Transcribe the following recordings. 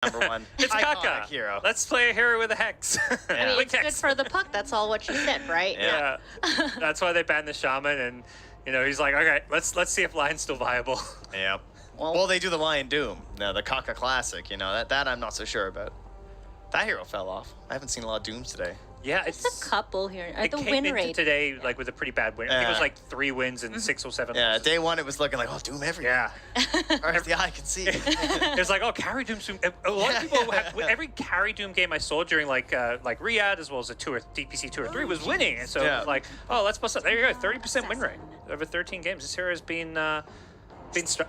Number one. It's Kaka. Hero. Let's play a hero with a hex. Yeah. I mean, With it's good hex. for the puck. That's all what you said, right? Yeah. That's why they banned the shaman, and he's like, okay, let's see if Lion's still viable. Yep. Well, they do the Lion Doom. No, the Kaka Classic. That I'm not so sure about. That hero fell off. I haven't seen a lot of Dooms today. Yeah, It's a couple here. It The came win into rate. today with a pretty bad win. I think it was Yeah. like 3 wins and 6 or 7 Yeah, losses. day one it was looking like, oh, Doom everywhere. Yeah. Or as the eye can see. It's like, oh, carry Doom soon. A lot of people have, every carry Doom game I saw during like Riyadh as well as a DPC 2 or 3 was winning. And so it was like, oh, let's bust up. There you go, 30% win rate over 13 games. This hero has been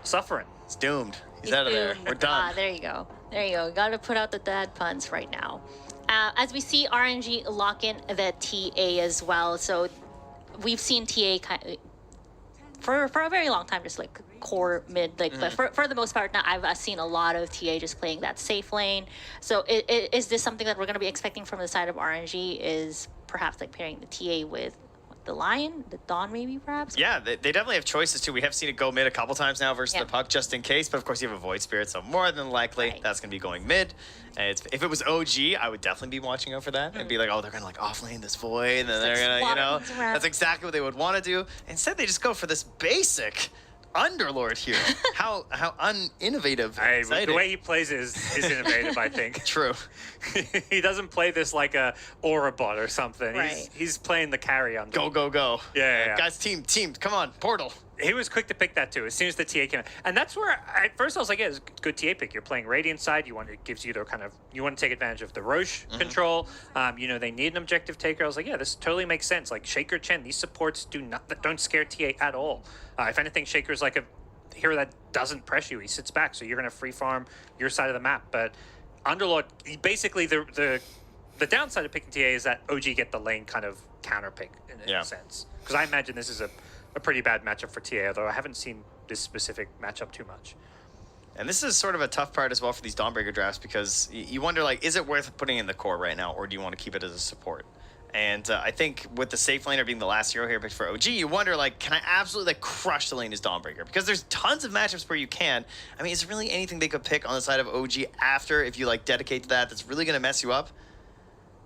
suffering. It's doomed. He's He's out of there. doomed. We're done. Ah, there you go. There you go. Got to put out the dad puns right now. As we see RNG lock in the TA as well. So we've seen TA for a very long time, just like core mid, but for the most part now I've seen a lot of TA just playing that safe lane. So is this something that we're going to be expecting from the side of RNG, is perhaps like pairing the TA with the Lion, the Dawn maybe perhaps? Yeah, they definitely have choices too. We have seen it go mid a couple times now versus Yeah. the puck, just in case. But of course, you have a Void Spirit, so more than likely Right. that's going to be going mid. And if it was OG, I would definitely be watching out for that and be like, oh, they're going to like offlane this Void, and then they're going to, swapping around. that's exactly what they would want to do. Instead, they just go for this basic Underlord hero. how uninnovative. and The exciting. way he plays is innovative, I think. True. He doesn't play this like a Aura bot or something. Right. He's playing the carry on. Go, go, go. Yeah. Guys, team, come on, portal. He was quick to pick that too as soon as the TA came in. And that's where at first I was like, yeah, it's a good TA pick. You're playing Radiant side. It gives you the you want to take advantage of the Roche control. They need an objective taker. I was like, yeah, this totally makes sense. Like Shaker Chen, these supports don't scare TA at all. If anything, Shaker's like a hero that doesn't press you. He sits back, so you're gonna free farm your side of the map. But Underlord, basically the downside of picking TA is that OG get the lane kind of counter pick in a sense. Because I imagine this is a pretty bad matchup for TA, although I haven't seen this specific matchup too much. And this is sort of a tough part as well for these Dawnbreaker drafts, because you wonder, like, is it worth putting in the core right now, or do you want to keep it as a support? And I think with the safe laner being the last hero here picked for OG, you wonder, like, can I absolutely crush the lane as Dawnbreaker? Because there's tons of matchups where you can. I mean, is there really anything they could pick on the side of OG after, if you, like, dedicate to that's really going to mess you up?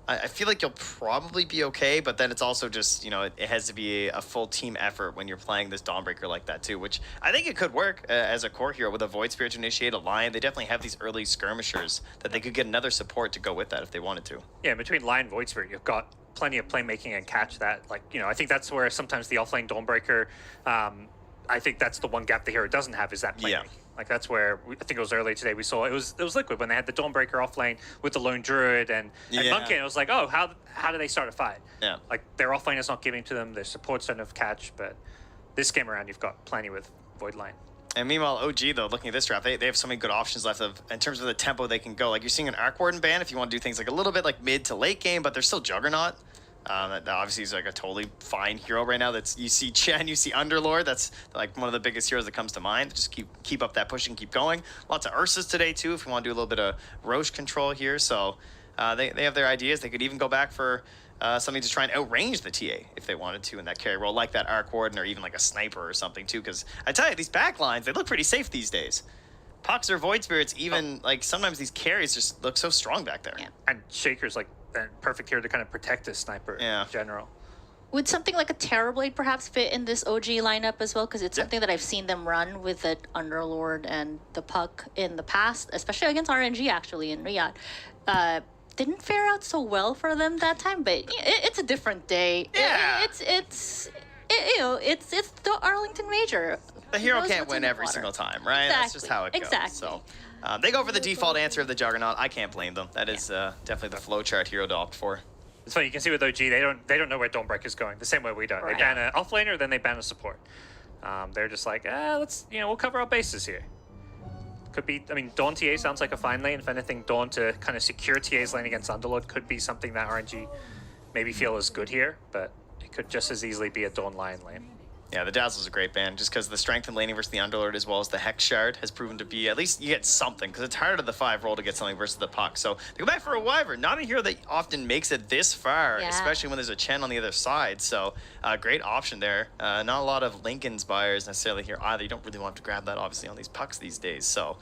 I feel like you'll probably be okay, but then it's also just, it has to be a full team effort when you're playing this Dawnbreaker like that too, which I think it could work as a core hero with a Void Spirit to initiate a Lion. They definitely have these early skirmishers that they could get another support to go with that if they wanted to. Yeah, between Lion and Void Spirit, you've got plenty of playmaking and catch that. Like, I think that's where sometimes the offlane Dawnbreaker, I think that's the one gap the hero doesn't have, is that playmaking. Yeah. Like that's where I think it was earlier today we saw it was Liquid when they had the Dawnbreaker offlane with the lone druid and Monkey. It was like, oh, how do they start a fight? Yeah. Like their offlane is not giving to them, their supports don't have catch, but this game around you've got plenty with Void Line. And meanwhile, OG, though, looking at this draft, they have so many good options left in terms of the tempo they can go. Like, you're seeing an Arc Warden ban if you want to do things like a little bit like mid to late game, but they're still Juggernaut. That obviously is like a totally fine hero right now. You see Chen, you see Underlord. That's like one of the biggest heroes that comes to mind. Just keep up that push and keep going. Lots of Ursas today, too, if you want to do a little bit of Roche control here. So they have their ideas. They could even go back for something to try and outrange the TA if they wanted to in that carry role, like that Arc Warden or even like a Sniper or something, too. Because I tell you, these back lines, they look pretty safe these days. Pucks or Void Spirits, even like sometimes these carries just look so strong back there. Yeah. And Shaker's like a perfect hero to kind of protect this sniper in general. Would something like a Terrorblade perhaps fit in this OG lineup as well? Because it's something that I've seen them run with the Underlord and the Puck in the past, especially against RNG actually in Riyadh. Didn't fare out so well for them that time, but it's a different day. Yeah. It's the Arlington Major. The hero Knows can't what's win in the every water. single time, right? That's just how it goes. Exactly. So they go for the default answer of the Juggernaut. I can't blame them. That is definitely the flowchart hero to opt for. It's funny, you can see with OG, they don't know where Dawnbreaker is going, the same way we don't. Right. They ban an offlaner, then they ban a support. They're just like, we'll cover our bases here. Could be, Dawn TA sounds like a fine lane. If anything, Dawn to kind of secure TA's lane against Underlord could be something that RNG maybe feel is good here, but it could just as easily be a Dawn Lion lane. Yeah, the Dazzle's a great ban, just because the strength in laning versus the Underlord as well as the Hex Shard has proven to be, at least you get something, because it's harder to the 5 roll to get something versus the Puck. So they go back for a Wyvern, not a hero that often makes it this far, especially when there's a Chen on the other side. So great option there. Not a lot of Lincoln's buyers necessarily here either. You don't really want to grab that, obviously, on these Pucks these days. So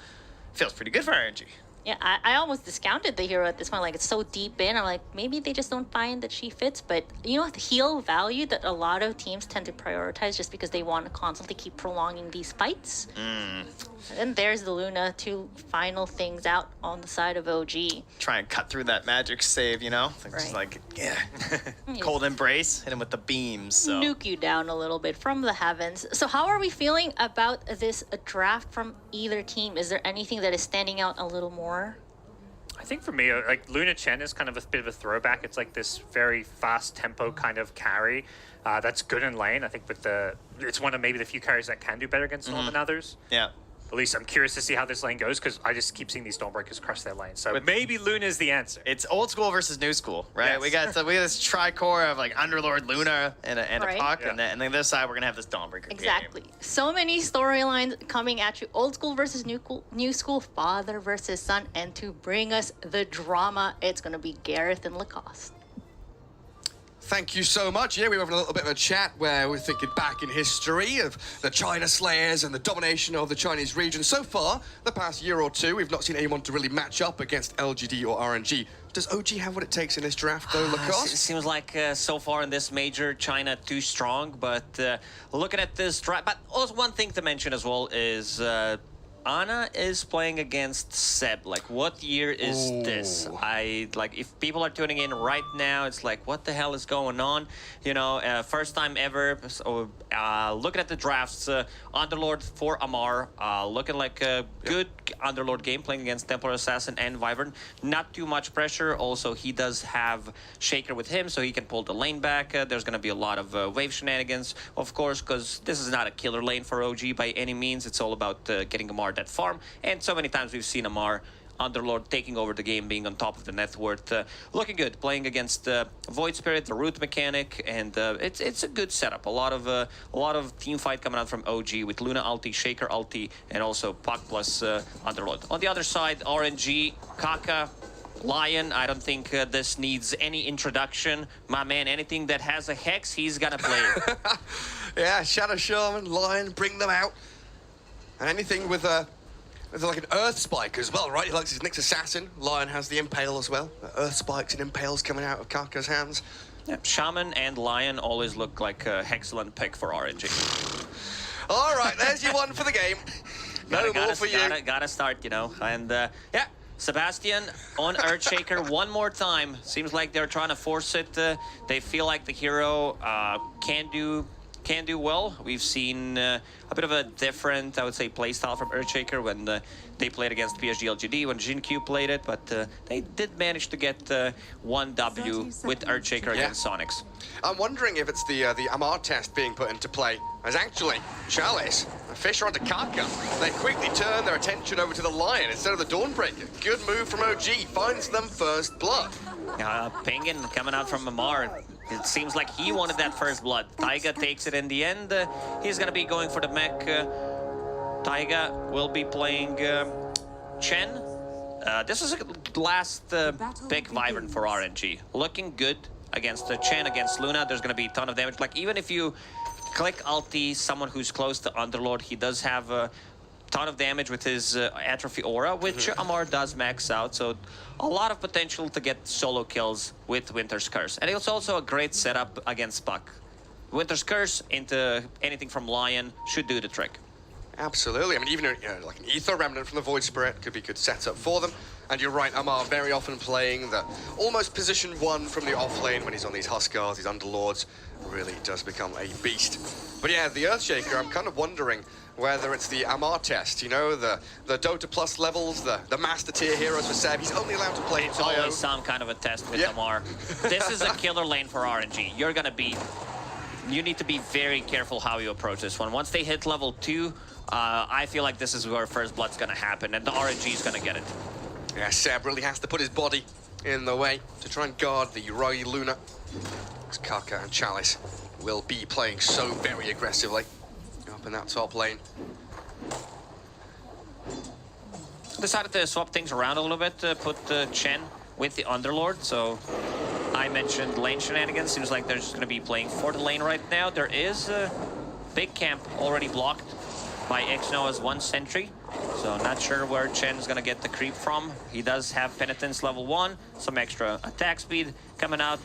feels pretty good for RNG. Yeah, I almost discounted the hero at this point. Like, it's so deep in. I'm like, maybe they just don't find that she fits. But you know, the heal value that a lot of teams tend to prioritize just because they want to constantly keep prolonging these fights. And there's the Luna to final things out on the side of OG. Try and cut through that magic save, you know? Just like, yeah. Cold embrace, hit him with the beams. So. Nuke you down a little bit from the heavens. So how are we feeling about this draft from either team? Is there anything that is standing out a little more? I think for me, like Luna Chen is kind of a bit of a throwback. It's like this very fast tempo kind of carry that's good in lane. I think it's one of maybe the few carries that can do better against Storm than others. Yeah. At least I'm curious to see how this lane goes because I just keep seeing these Stormbreakers crush their lane. So maybe Luna is the answer. It's old school versus new school, right? Yes. We got this tricore of like Underlord, Luna, and a Puck, Yeah. and then the other side we're gonna have this Dawnbreaker Exactly. game. So many storylines coming at you. Old school versus new school, father versus son. And to bring us the drama, it's going to be Gareth and Lacoste. Thank you so much. Yeah, we were having a little bit of a chat where we're thinking back in history of the China Slayers and the domination of the Chinese region. So far, the past year or two, we've not seen anyone to really match up against LGD or RNG. Does OG have what it takes in this draft, though, It Lacoste? seems like so far in this major, China too strong. But looking at this draft, but also one thing to mention as well is Ana is playing against Seb. Like, what year is this? If people are tuning in right now, it's like, what the hell is going on? You know, first time ever. So, looking at the drafts, Underlord for Amar, looking like a good Underlord game, playing against Templar Assassin and Wyvern. Not too much pressure. Also, he does have Shaker with him, so he can pull the lane back. There's going to be a lot of wave shenanigans, of course, because this is not a killer lane for OG by any means. It's all about getting Amar that farm, and so many times we've seen Amar Underlord taking over the game, being on top of the net worth, looking good, playing against Void Spirit, the root mechanic, and it's a good setup. A lot of team fight coming out from OG with Luna ulti, Shaker ulti, and also Puck plus Underlord. On the other side, RNG, Kaka, Lion. I don't think this needs any introduction. My man, anything that has a hex, he's gonna play. Yeah, Shadow Shaman, Lion, bring them out. And anything with like an Earth Spike as well, right? He likes his Nyx Assassin. Lion has the Impale as well. Earth Spikes and Impales coming out of Kaka's hands. Yeah, Shaman and Lion always look like an excellent pick for RNG. All right, there's your one for the game. No more for you. Gotta start, you know. And yeah, Sebastian on Earthshaker one more time. Seems like they're trying to force it. They feel like the hero can do well. We've seen a bit of a different, I would say, playstyle from Earthshaker when they played against PSG LGD, when Jin-Q played it, but they did manage to get 1 W with Earthshaker against Sonics. I'm wondering if it's the Amar test being put into play, as actually Chalice and Fisher onto Kaka. They quickly turn their attention over to the Lion instead of the Dawnbreaker. Good move from OG, finds them first blood. Penguin coming out from Amar. It seems like he wanted that first blood. Taiga takes it in the end. He's going to be going for the mech. Taiga will be playing Chen. This is the last big Wyvern for RNG. Looking good against Chen, against Luna. There's going to be a ton of damage. Like, even if you click ulti someone who's close to Underlord, he does have a ton of damage with his Atrophy Aura, which Amar does max out, so a lot of potential to get solo kills with Winter's Curse. And it's also a great setup against Puck. Winter's Curse into anything from Lion should do the trick. Absolutely. I mean, even like an Ether Remnant from the Void Spirit could be a good setup for them. And you're right, Amar very often playing the almost position 1 from the off lane when he's on these Huskars, these Underlords. Really does become a beast. But yeah, the Earthshaker, I'm kind of wondering whether it's the Amar test, you know, the Dota Plus levels, the Master Tier heroes for Seb. He's only allowed to play It's Io. always some kind of a test with Amar. This is a killer lane for RNG. You need to be very careful how you approach this one. Once they hit level 2, I feel like this is where first blood's gonna happen, and the RNG is gonna get it. Yeah, Seb really has to put his body in the way to try and guard the Uri Luna. Kaka and Chalice will be playing so very aggressively up in that top lane. Decided to swap things around a little bit, put Chen with the Underlord, so I mentioned lane shenanigans. Seems like they're just going to be playing for the lane right now. There is a big camp already blocked by Xnoa's 1 sentry, So not sure where Chen is going to get the creep from. He does have Penitence level 1, some extra attack speed coming out.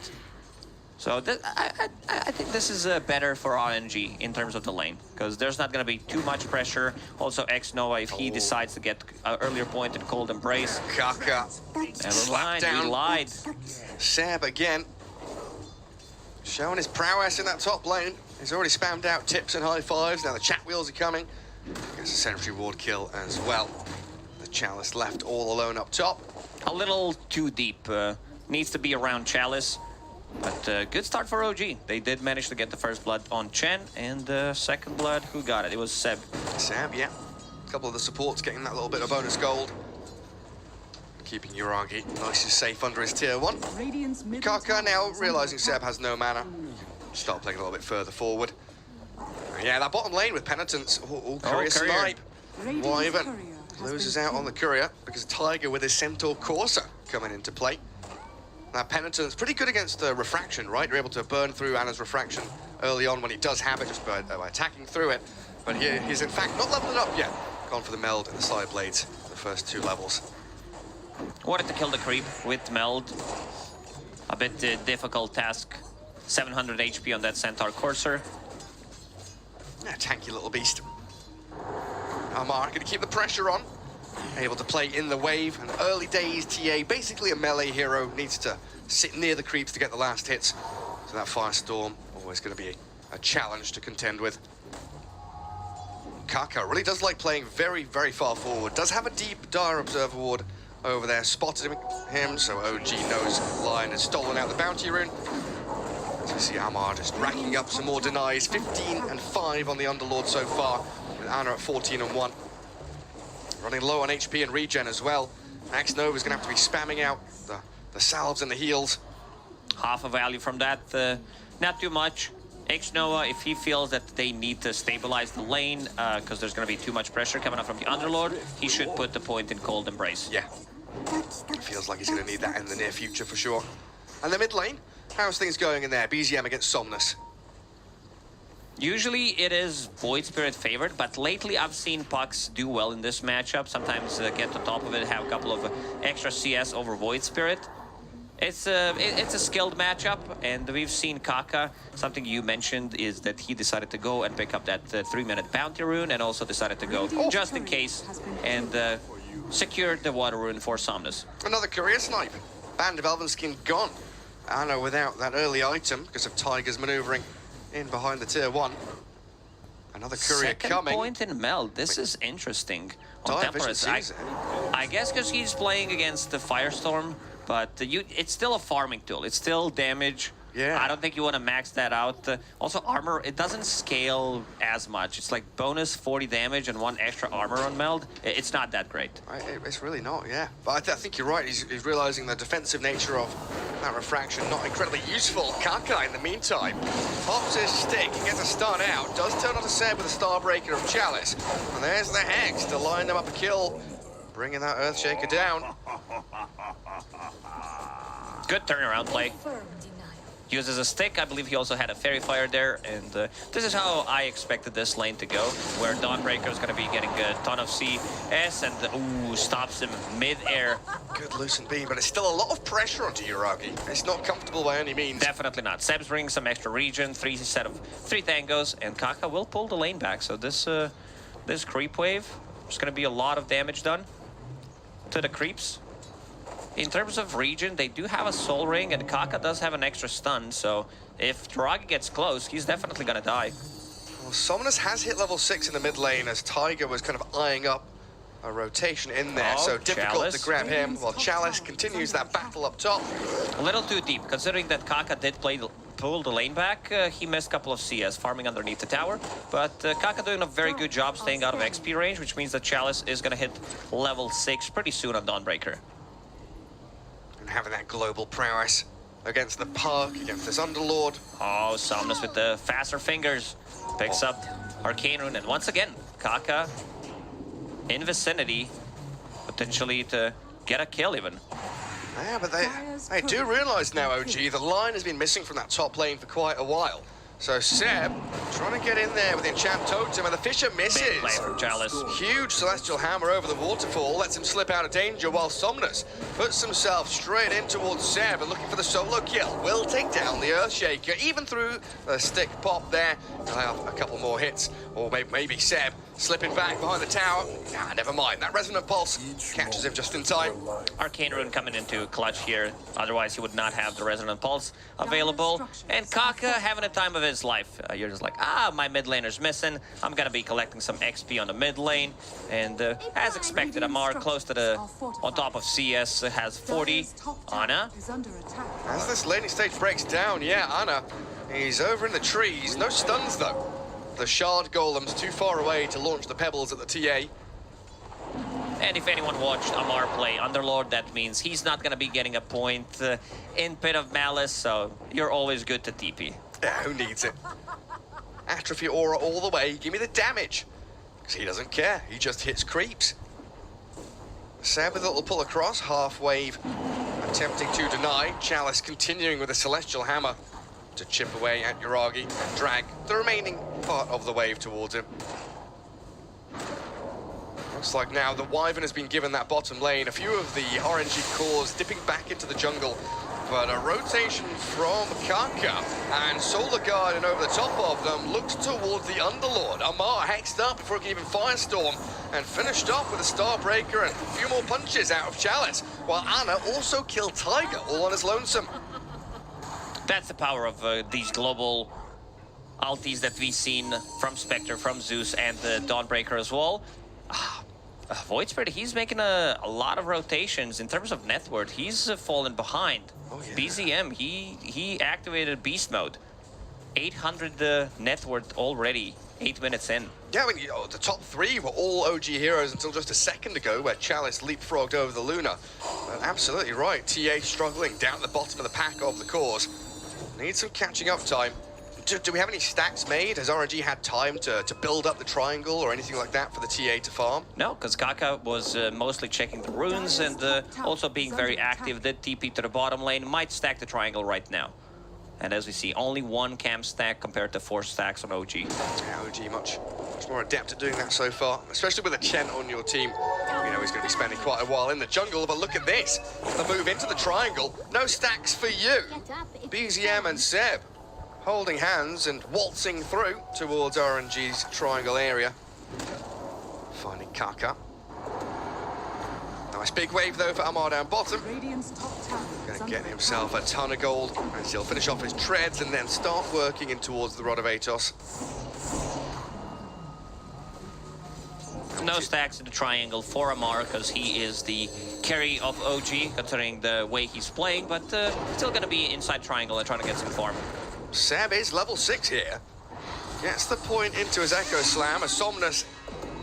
So I think this is better for RNG in terms of the lane, because there's not going to be too much pressure. Also, X-Nova, if he decides to get an earlier point in Cold Embrace. Kaka. Never mind, he lied. Seb again. Showing his prowess in that top lane. He's already spammed out tips and high fives. Now the chat wheels are coming. Gets a sentry ward kill as well. The Chalice left all alone up top. A little too deep. Needs to be around Chalice. But good start for OG. They did manage to get the first blood on Chen, and second blood, who got it? It was Seb. Seb, yeah. A couple of the supports getting that little bit of bonus gold. Keeping Uragi nice and safe under his tier 1. Kaka now realizing Seb has no mana. Start playing a little bit further forward. And yeah, that bottom lane with Penitence. Courier snipe. Wyvern loses out on the Courier because Tiger with his Centaur Corsa coming into play. Now, Penitence, pretty good against Refraction, right? You're able to burn through Anna's Refraction early on when he does have it, just by attacking through it. But he's in fact not leveled it up yet. Gone for the meld and the side blades, the first 2 levels. Wanted to kill the creep with meld. A bit difficult task. 700 HP on that Centaur Courser. Yeah, tanky little beast. Amar going to keep the pressure on. Able to play in the wave. An early days TA, basically a melee hero, needs to sit near the creeps to get the last hits. So that Firestorm, always going to be a challenge to contend with. Kaka really does like playing very, very far forward. Does have a deep Dire Observer ward over there. Spotted him, so OG knows Lion has stolen out the bounty rune. As we see Amar just racking up some more denies. 15 and 5 on the Underlord so far, with Anna at 14 and 1. Running low on HP and regen as well. X-Nova's going to have to be spamming out the salves and the heals. Half a value from that, not too much. X-Nova, if he feels that they need to stabilize the lane, because there's going to be too much pressure coming up from the Underlord, he should put the point in Cold Embrace. Yeah. Feels like he's going to need that in the near future for sure. And the mid lane, how's things going in there? BZM against Somnus. Usually it is Void Spirit favored, but lately I've seen Pucks do well in this matchup. Sometimes get to top of it, have a couple of extra CS over Void Spirit. It's a skilled matchup, and we've seen Kaka. Something you mentioned is that he decided to go and pick up that 3-minute bounty rune, and also decided to go just in case and secured the water rune for Somnus. Another career snipe. Band of Elven Skin gone. Anna without that early item because of Tiger's maneuvering in behind the tier 1. Another courier Second coming. Point in meld. This is interesting. On Dire Temperance, Vision I guess because he's playing against the Firestorm, but it's still a farming tool. It's still damage. Yeah. I don't think you want to max that out. Also, armor, it doesn't scale as much. It's like bonus 40 damage and 1 extra armor on meld. It's not that great. It's really not, yeah. But I think you're right. He's realizing the defensive nature of that refraction, not incredibly useful. Kaka, in the meantime, pops his stick, gets a stun out, does turn on to Seb with a Starbreaker of Chalice. And there's the Hex to line them up a kill, bringing that Earthshaker down. Good turnaround play. Uses a stick. I believe he also had a Fairy Fire there, and this is how I expected this lane to go, where Dawnbreaker is going to be getting a ton of CS, and stops him mid-air. Good Lucent Beam, but it's still a lot of pressure onto Uragi. It's not comfortable by any means. Definitely not. Seb's bringing some extra regen, 3 tangos, and Kaka will pull the lane back. So this creep wave, there's going to be a lot of damage done to the creeps. In terms of regen, they do have a Soul Ring, and Kaka does have an extra stun, so if Uragi gets close, he's definitely gonna die. Well, Somnus has hit level 6 in the mid lane as Tiger was kind of eyeing up a rotation in there, so difficult Chalice to grab him, while Chalice continues that battle up top. A little too deep, considering that Kaka did pull the lane back. He missed a couple of CS, farming underneath the tower, but Kaka doing a very good job staying out of XP range, which means that Chalice is gonna hit level 6 pretty soon on Dawnbreaker. Having that global prowess against the Puck, against this Underlord. Oh, Somnus with the faster fingers picks up Arcane Rune, and once again, Kaka in vicinity, potentially to get a kill even. Yeah, but they do realize now, OG, the line has been missing from that top lane for quite a while. So Seb trying to get in there with the Enchant Totem, and the Fisher misses. Big play from Chalice. Huge Celestial Hammer over the waterfall, lets him slip out of danger, while Somnus puts himself straight in towards Seb and looking for the solo kill. Will take down the Earthshaker, even through the stick pop there. He'll have a couple more hits, or maybe Seb slipping back behind the tower. Nah, never mind. That Resonant Pulse catches him just in time. Arcane Rune coming into clutch here. Otherwise, he would not have the Resonant Pulse available. And Kaka having a time of his life. You're just like, my mid laner's missing. I'm gonna be collecting some XP on the mid lane. And as expected, Amar close to the, on top of CS, has 40. Ana. As this laning stage breaks down, Ana, he's over in the trees. No stuns, though. The Shard Golem's too far away to launch the pebbles at the TA. And if anyone watched Amar play Underlord, that means he's not going to be getting a point in Pit of Malice, so you're always good to TP. Yeah, who needs it? Atrophy Aura all the way, give me the damage. Because he doesn't care, he just hits creeps. Seb with a little pull across, half wave attempting to deny. Chalice continuing with a Celestial Hammer to chip away at Yuragi and drag the remaining part of the wave towards him. Looks like now the Wyvern has been given that bottom lane. A few of the RNG cores dipping back into the jungle, but a rotation from Kaka and Solar Guardian over the top of them looks towards the Underlord. Amar hexed up before he can even Firestorm and finished off with a Starbreaker and a few more punches out of Chalice, while Ana also killed Tiger all on his lonesome. That's the power of these global ultis that we've seen from Spectre, from Zeus, and the Dawnbreaker as well. Void Spirit, he's making a lot of rotations. In terms of net worth, he's fallen behind. Oh, yeah. BZM, he activated Beast Mode. 800 net worth already, 8 minutes in. Yeah, I mean, the top three were all OG heroes until just a second ago, where Chalice leapfrogged over the Luna. But absolutely right, TA struggling down at the bottom of the pack of the cores. Needs some catching up time. Do we have any stacks made? Has RNG had time to build up the triangle or anything like that for the TA to farm? No, because Kaka was mostly checking the runes and also being very active. Did TP to the bottom lane, might stack the triangle right now. And as we see, only one camp stack compared to 4 stacks on OG. Yeah, OG much more adept at doing that so far, especially with a Chen on your team. You know he's going to be spending quite a while in the jungle, but look at this. The move into the triangle, no stacks for you. BZM and Seb holding hands and waltzing through towards RNG's triangle area. Finding Kaka. Nice big wave though for Amar down bottom. Gonna get himself a ton of gold as he'll finish off his treads and then start working in towards the Rod of Atos. No stacks in the triangle for Amar because he is the carry of OG considering the way he's playing, but still gonna be inside triangle and trying to get some farm. Seb is level 6 here. Gets the point into his Echo Slam as Somnus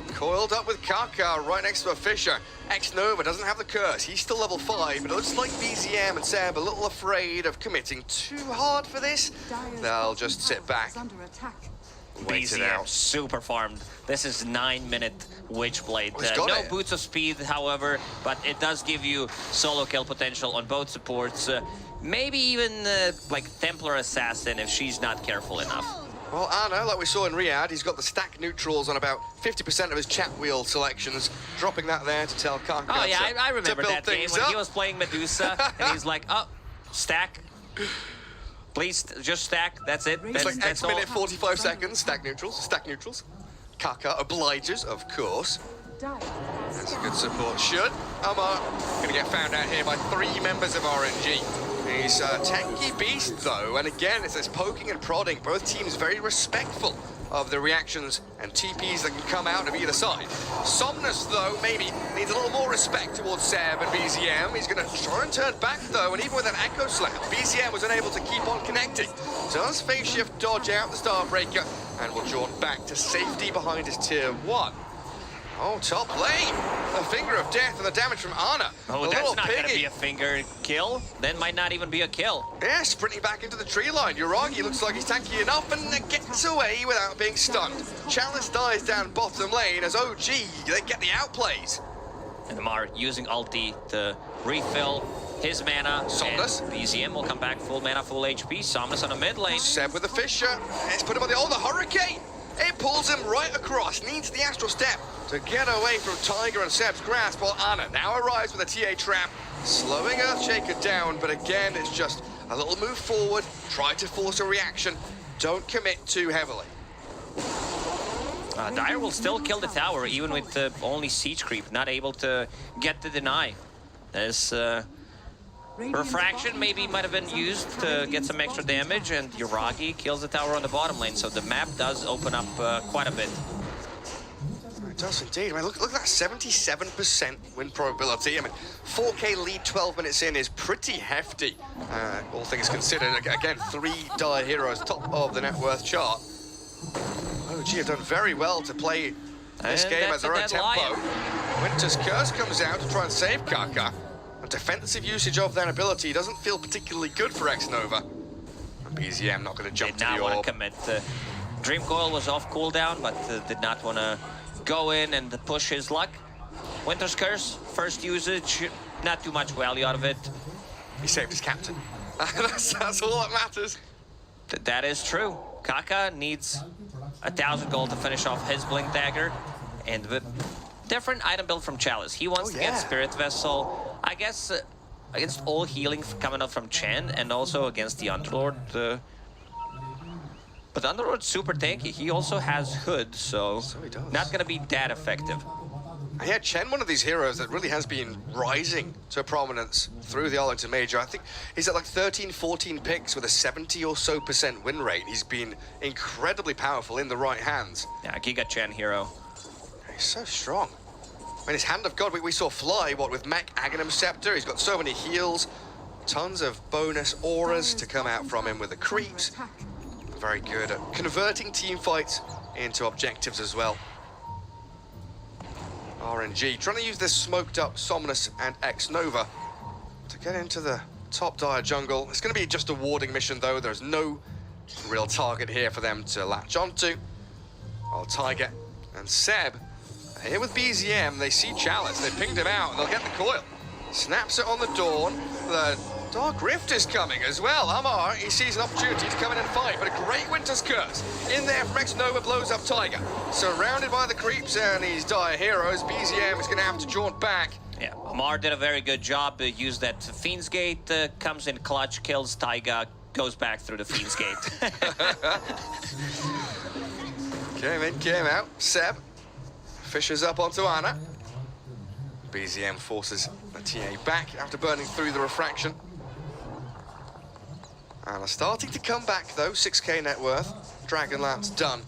coiled up with Kaka right next to a Fisher. X-Nova doesn't have the curse. He's still level 5, but it looks like BZM and Seb a little afraid of committing too hard for this. They'll just sit back. Wait it out. Super farmed. This is 9-minute Witchblade. No boots of speed, however, but it does give you solo kill potential on both supports. Maybe even like Templar Assassin if she's not careful enough. Well, Ana, like we saw in Riyadh, he's got the stack neutrals on about 50% of his chat wheel selections, dropping that there to tell Kaka Oh yeah, I remember to build that game when up. he was playing Medusa and he's like, oh, stack. Please, just stack. That's it. It's like that's X minute 45 seconds, stack neutrals. Kaka obliges, of course. That's a good support. Should Amar gonna get found out here by 3 members of RNG. He's a tanky beast though, and again it's this poking and prodding. Both teams very respectful of the reactions and TPs that can come out of either side. Somnus though maybe needs a little more respect towards Seb and BZM. He's gonna try and turn back though, and even with that Echo Slam, BZM was unable to keep on connecting. Does phase shift dodge out the Starbreaker and will jaunt back to safety behind his tier 1. Oh, top lane. The finger of death and the damage from Ana. Oh, that's not going to be a finger kill. Then might not even be a kill. Yeah, sprinting back into the tree line. Yuragi looks like he's tanky enough and gets away without being stunned. Chalice dies down bottom lane as OG, they get the outplays. And Amar using ulti to refill his mana. Somnus. And BZM will come back full mana, full HP. Somnus on the mid lane. Seb with the Fisher. Let's put him on the... Oh, the Hurricane! It pulls him right across. Needs the Astral Step to get away from Tiger and Seb's grasp, while Ana now arrives with a TA trap, slowing Earthshaker down, but again, it's just a little move forward, try to force a reaction, don't commit too heavily. Dire will still kill the tower, even with only siege creep, not able to get the deny. There's refraction maybe might have been used to get some extra damage, and Yuragi kills the tower on the bottom lane, so the map does open up quite a bit. It does indeed. I mean, look at that 77% win probability. I mean, 4K lead 12 minutes in is pretty hefty, all things considered. Again, 3 Dire heroes top of the net worth chart. OG have done very well to play this And game at that's their a own dead tempo. lion. Winter's Curse comes out to try and save Kaka. A defensive usage of that ability doesn't feel particularly good for X-Nova. And BZM not going to jump Did to not the want orb. to commit. Dream Coil was off cooldown, but did not want to go in and push his luck. Winter's Curse, first usage, not too much value out of it. He saved his captain. that's all that matters. That is true. Kaka needs 1,000 gold to finish off his Blink Dagger, and with different item build from Chalice. He wants to get Spirit Vessel, I guess, against all healing coming up from Chen, and also against the Underlord. But Underlord's super tanky. He also has Hood, so he does. not going to be that effective. And yeah, Chen, one of these heroes that really has been rising to prominence through the Arlington Major. I think he's at like 13, 14 picks with a 70 or so % win rate. He's been incredibly powerful in the right hands. Yeah, Giga Chen hero. He's so strong. I mean, his Hand of God, we saw fly, what, with Mech Aghanim Scepter. He's got so many heals, tons of bonus auras to come out from him with the creeps. Very good at converting team fights into objectives as well. RNG, trying to use this smoked up Somnus and X-Nova to get into the top Dire jungle. It's going to be just a warding mission though. There's no real target here for them to latch onto. While Tiger and Seb are here with BZM. They see Chalice, they pinged him out and they'll get the coil. Snaps it on the Dawn. The Dark Rift is coming as well. Amar, he sees an opportunity to come in and fight, but a great Winter's Curse in there from X-Nova blows up Tiger. Surrounded by the creeps and his Dire heroes, BZM is going to have to jaunt back. Yeah, Amar did a very good job. Used that Fiend's Gate, comes in clutch, kills Taiga, goes back through the Fiend's Gate. Came in, came out. Seb fishes up onto Ana. BZM forces the TA back after burning through the refraction. Ana starting to come back though, 6k net worth. Dragonlance done.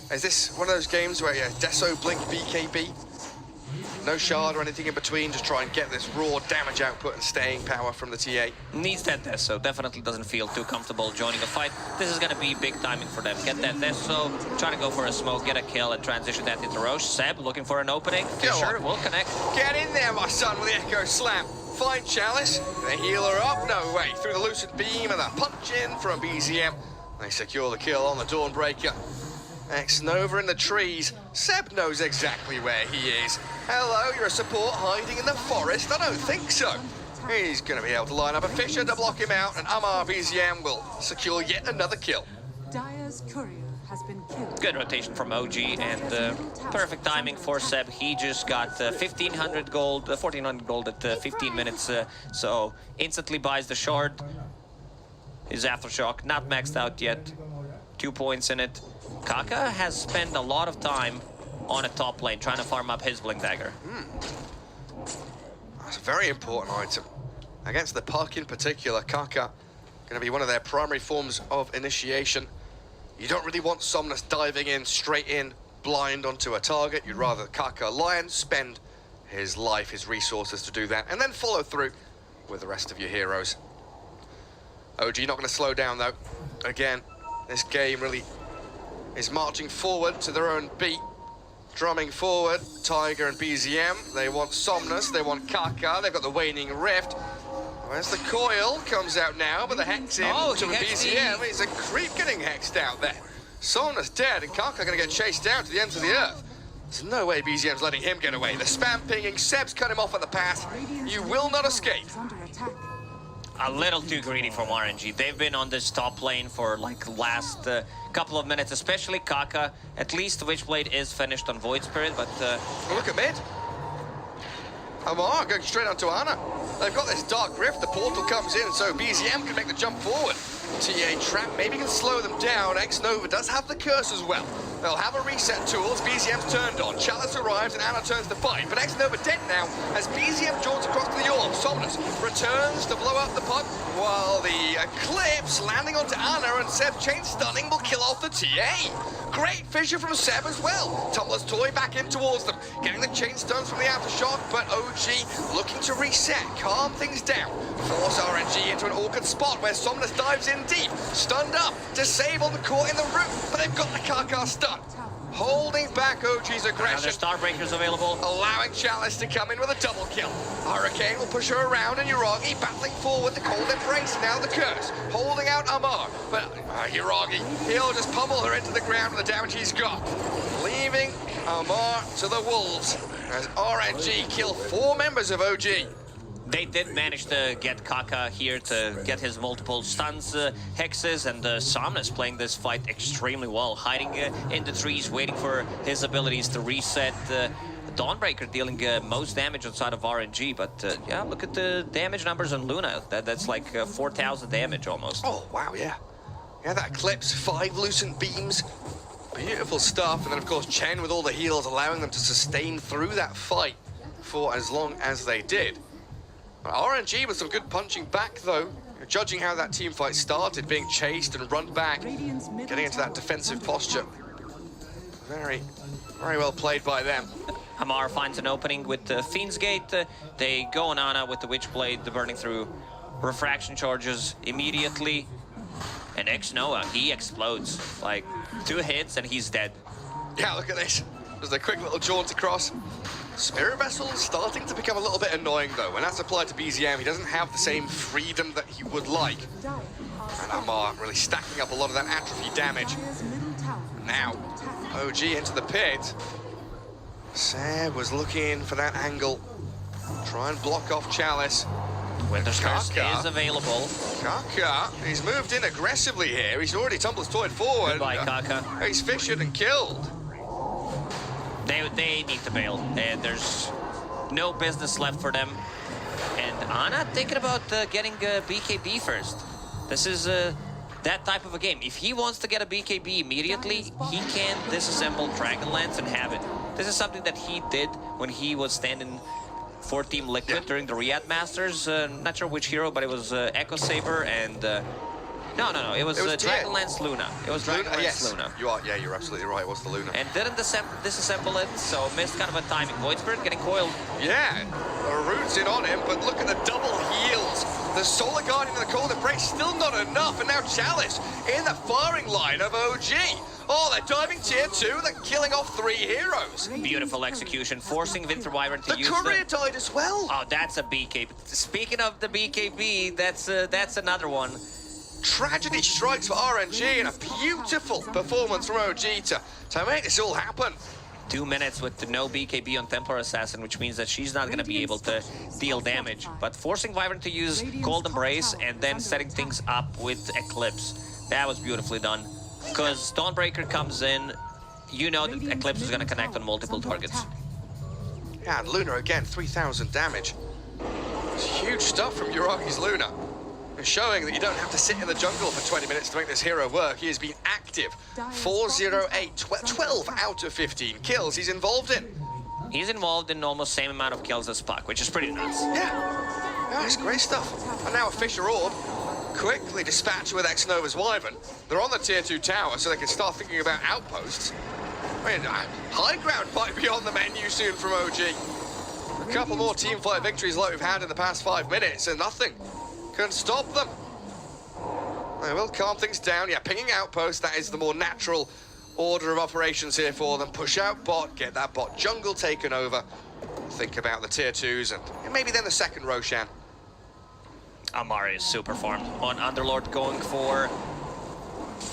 Is this one of those games where, yeah, Deso, Blink, BKB? No shard or anything in between, just try and get this raw damage output and staying power from the TA. Needs that Deso, definitely doesn't feel too comfortable joining a fight. This is going to be big timing for them. Get that Deso, try to go for a smoke, get a kill, and transition that into Roche. Seb looking for an opening. Fisher will connect. Get in there, my son, with the Echo Slam. Find Chalice, they heal her up, no way, through the Lucid Beam and a punch in from BZM. They secure the kill on the Dawnbreaker. X-Nova in the trees. Seb knows exactly where he is. Hello, you're a support hiding in the forest? I don't think so. He's going to be able to line up a Fisher to block him out, and Amar BZM will secure yet another kill. Dire's courier has been killed. Good rotation from OG, and perfect timing for Seb. He just got 1,500 gold, 1,400 gold at 15 minutes, so instantly buys the shard. His Aftershock, not maxed out yet. 2 points in it. Kaka has spent a lot of time on a top lane trying to farm up his Blink Dagger. That's a very important item. Against the Puck in particular, Kaka going to be one of their primary forms of initiation. You don't really want Somnus diving in, straight in, blind onto a target. You'd rather Kaka Lion spend his life, his resources to do that, and then follow through with the rest of your heroes. OG not going to slow down though. Again, this game really is marching forward to their own beat. Drumming forward, Tiger and BZM. They want Somnus, they want Kaka, they've got the Waning Rift. Where's the coil? Comes out now, but the Hex in to the BZM. It's a creep getting hexed out there. Somnus dead, and Kaka gonna get chased down to the ends of the earth. There's no way BZM's letting him get away. The spam pinging, Seb's cut him off at the pass. You will not escape. Is under attack. A little too greedy from RNG. They've been on this top lane for like last couple of minutes, especially Kaka. At least the Witchblade is finished on Void Spirit, but Look at mid. Amar going straight onto Ana. They've got this Dark Rift, the portal comes in, so BZM can make the jump forward. TA trap maybe can slow them down. X-Nova does have the curse as well. They'll have a reset tool as BZM's turned on. Chalice arrives and Ana turns to fight, but X-Nova dead now as BZM jaunts across to the orb. Somnus returns to blow up the puck while the Eclipse landing onto Ana and Seb chain stunning will kill off the TA. Great fissure from Seb as well. Tumbler's toy back in towards them, getting the chain stuns from the aftershock, but OG looking to reset, calm things down, force RNG into an awkward spot where Somnus dives in deep, stunned up, disabled and caught in the root, but they've got the Kaka stun. Holding back OG's another aggression, Starbreaker's available. allowing Chalice to come in with a double kill. Hurricane will push her around and Yuragi battling forward the cold embrace, now the curse, holding out Amar, but Yuragi, he'll just pummel her into the ground with the damage he's got, leaving Amar to the wolves as RNG kill 4 members of OG. They did manage to get Kaka here to get his multiple stuns, hexes, and Somnus playing this fight extremely well, hiding in the trees, waiting for his abilities to reset. Dawnbreaker dealing most damage outside of RNG, but yeah, look at the damage numbers on Luna. That's like 4,000 damage almost. Oh, wow, yeah. Yeah, that Eclipse, 5 lucent beams. Beautiful stuff. And then, of course, Chen with all the heals, allowing them to sustain through that fight for as long as they did. RNG with some good punching back, though. Judging how that team fight started, being chased and run back, getting into that defensive posture. Very, very well played by them. Hamar finds an opening with the Fiend's Gate. They go on Ana with the Witchblade, the burning through refraction charges immediately. And X-Noah, he explodes. Like 2 hits and he's dead. Yeah, look at this. Just a quick little jaunt across. Spirit Vessel starting to become a little bit annoying, though. When that's applied to BZM, he doesn't have the same freedom that he would like. And Amar really stacking up a lot of that atrophy damage. Now, OG into the pit. Seb was looking for that angle. Try and block off Chalice. Winter's Curse Kaka is available. Kaka, he's moved in aggressively here. He's already tumbled toyed forward. Goodbye, Kaka. He's fissured and killed. They need to bail. There's no business left for them. And Ana thinking about getting a BKB first. This is that type of a game. If he wants to get a BKB immediately, he can disassemble Dragonlance and have it. This is something that he did when he was standing for Team Liquid during the Riyadh Masters. Not sure which hero, but it was Echo Saber and... No. It was Dragonlance Luna. It was Dragonlance yes. Luna. You're absolutely right. It was the Luna. And didn't disassemble it, so missed kind of a timing. Void Spirit getting coiled. Yeah, the root's in on him, but look at the double heals. The Solar Guardian and the Cold Embrace still not enough, and now Chalice in the firing line of OG. Oh, they're diving tier 2, they're killing off 3 heroes. Beautiful execution, forcing Winter Wyvern to The use courier died as well. Oh, that's a BKB. Speaking of the BKB, that's another one. Tragedy strikes for RNG and a beautiful performance from OG to make this all happen. 2 minutes with no BKB on Templar Assassin, which means that she's not going to be able to deal damage. But forcing Wyvern to use Cold Embrace and then setting things up with Eclipse. That was beautifully done. Because Dawnbreaker comes in, you know that Eclipse is going to connect on multiple targets. Yeah, and Luna again, 3,000 damage. It's huge stuff from Yuragi's Luna. Showing that you don't have to sit in the jungle for 20 minutes to make this hero work. He has been active. 408, 12 out of 15 kills he's involved in. He's involved in almost the same amount of kills as Puck, which is pretty nuts. Yeah, it's great stuff. And now a Fisher Orb, quickly dispatched with X-Nova's Wyvern. They're on the tier 2 tower, so they can start thinking about outposts. I mean, high ground might be on the menu soon from OG. A couple more teamfight victories like we've had in the past 5 minutes, and nothing can stop them. They will calm things down. Yeah, pinging outposts, that is the more natural order of operations here for them. Push out bot, get that bot jungle taken over. Think about the tier 2s and maybe then the second Roshan. Amari is super farmed on Underlord, going for